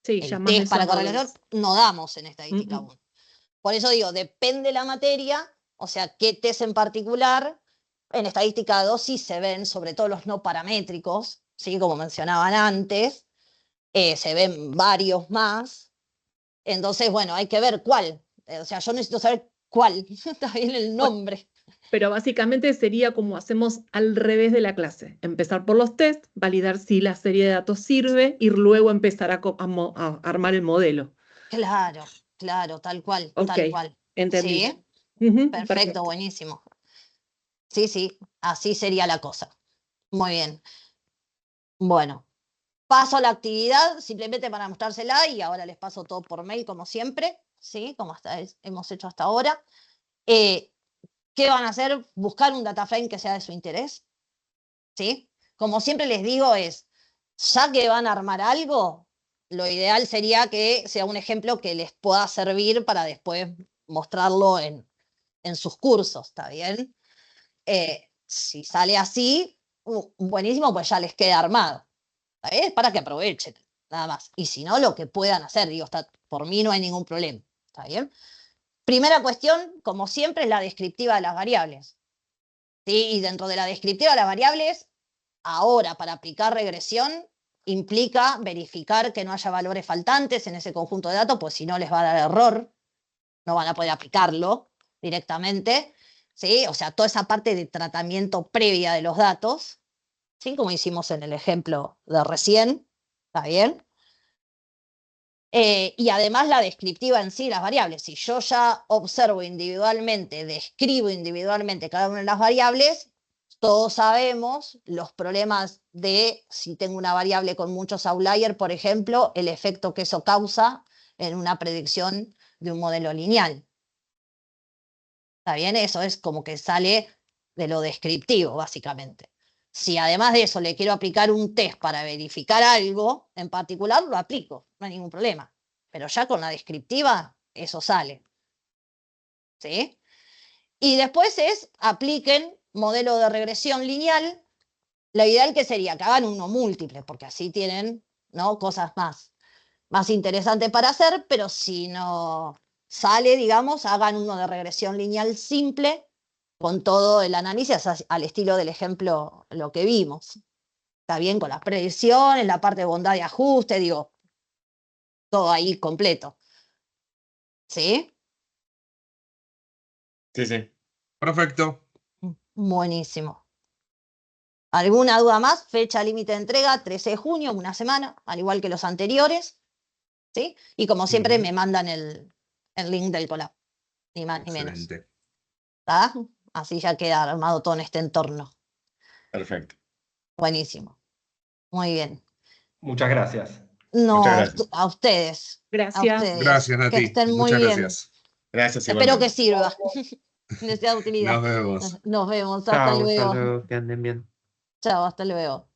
Sí, ya el más de test eso para no correlación hablamos. no damos en Mm, estadística mm. 1. Por eso digo, depende la materia, o sea, qué test en particular. En estadística 2 sí se ven, sobre todo los no paramétricos, ¿sí? Como mencionaban antes, se ven varios más. Entonces, bueno, hay que ver cuál. O sea, yo necesito saber cuál, está bien el Bueno, nombre. pero básicamente sería como hacemos al revés de la clase. Empezar por los test, validar si la serie de datos sirve y luego empezar a armar el modelo. Claro, claro, Ok, tal cual. entendido. Sí, Ujú, perfecto, perfecto. buenísimo. Sí, sí, así sería la cosa. Muy bien. Bueno, paso a la actividad simplemente para mostrársela y ahora les paso todo por mail como siempre, ¿sí? Como hemos hecho hasta ahora. Eh, ¿Qué van a hacer? Buscar un data frame que sea de su interés, ¿sí? Como siempre les digo es, ya que van a armar algo, lo ideal sería que sea un ejemplo que les pueda servir para después mostrarlo en sus cursos, ¿está bien? Si sale así, buenísimo, pues ya les queda armado. ¿Está bien? Para que aprovechen, nada más. Y si no, lo que puedan hacer, digo, por mí no hay ningún problema. ¿Está bien? Primera cuestión, como siempre, es la descriptiva de las variables. ¿Sí? Y dentro de la descriptiva de las variables, ahora para aplicar regresión, implica verificar que no haya valores faltantes en ese conjunto de datos, pues si no les va a dar error, no van a poder aplicarlo directamente. ¿Sí? O sea, toda esa parte de tratamiento previa de los datos, ¿sí? Como hicimos en el ejemplo de recién, ¿está bien? Y además la descriptiva en sí, las variables. Si yo ya observo individualmente, describo individualmente cada una de las variables, todos sabemos los problemas de si tengo una variable con muchos outliers, por ejemplo, el efecto que eso causa en una predicción de un modelo lineal. ¿Está bien? Eso es como que sale de lo descriptivo, básicamente. Si además de eso le quiero aplicar un test para verificar algo en particular, lo aplico, no hay ningún problema. Pero ya con la descriptiva, eso sale. ¿Sí? Y después apliquen modelo de regresión lineal. Lo ideal que sería que hagan uno múltiple, porque así tienen, ¿no?, cosas más interesantes para hacer, pero si no sale, digamos, hagan uno de regresión lineal simple, con todo el análisis al estilo del ejemplo, lo que vimos. Está bien, con las predicciones, la parte de bondad y ajuste, digo, todo ahí completo. ¿Sí? Sí, sí. Perfecto. Buenísimo. ¿Alguna duda más? Fecha límite de entrega, 13 de junio, una semana, al igual que los anteriores. ¿Sí? Y como siempre, me mandan el link del collab, ni más ni menos. Excelente. ¿Está? Así ya queda armado todo en este entorno. Perfecto. Buenísimo. Muy bien. Muchas gracias. No, Muchas gracias. a ustedes. A Gracias. ustedes. Gracias, Que Nati. estén muy Muchas bien. gracias. Gracias Espero que igualmente. sirva. Les sea de utilidad. Nos vemos. Nos vemos. Hasta Chao, hasta luego. luego, que anden bien. Chao, hasta luego.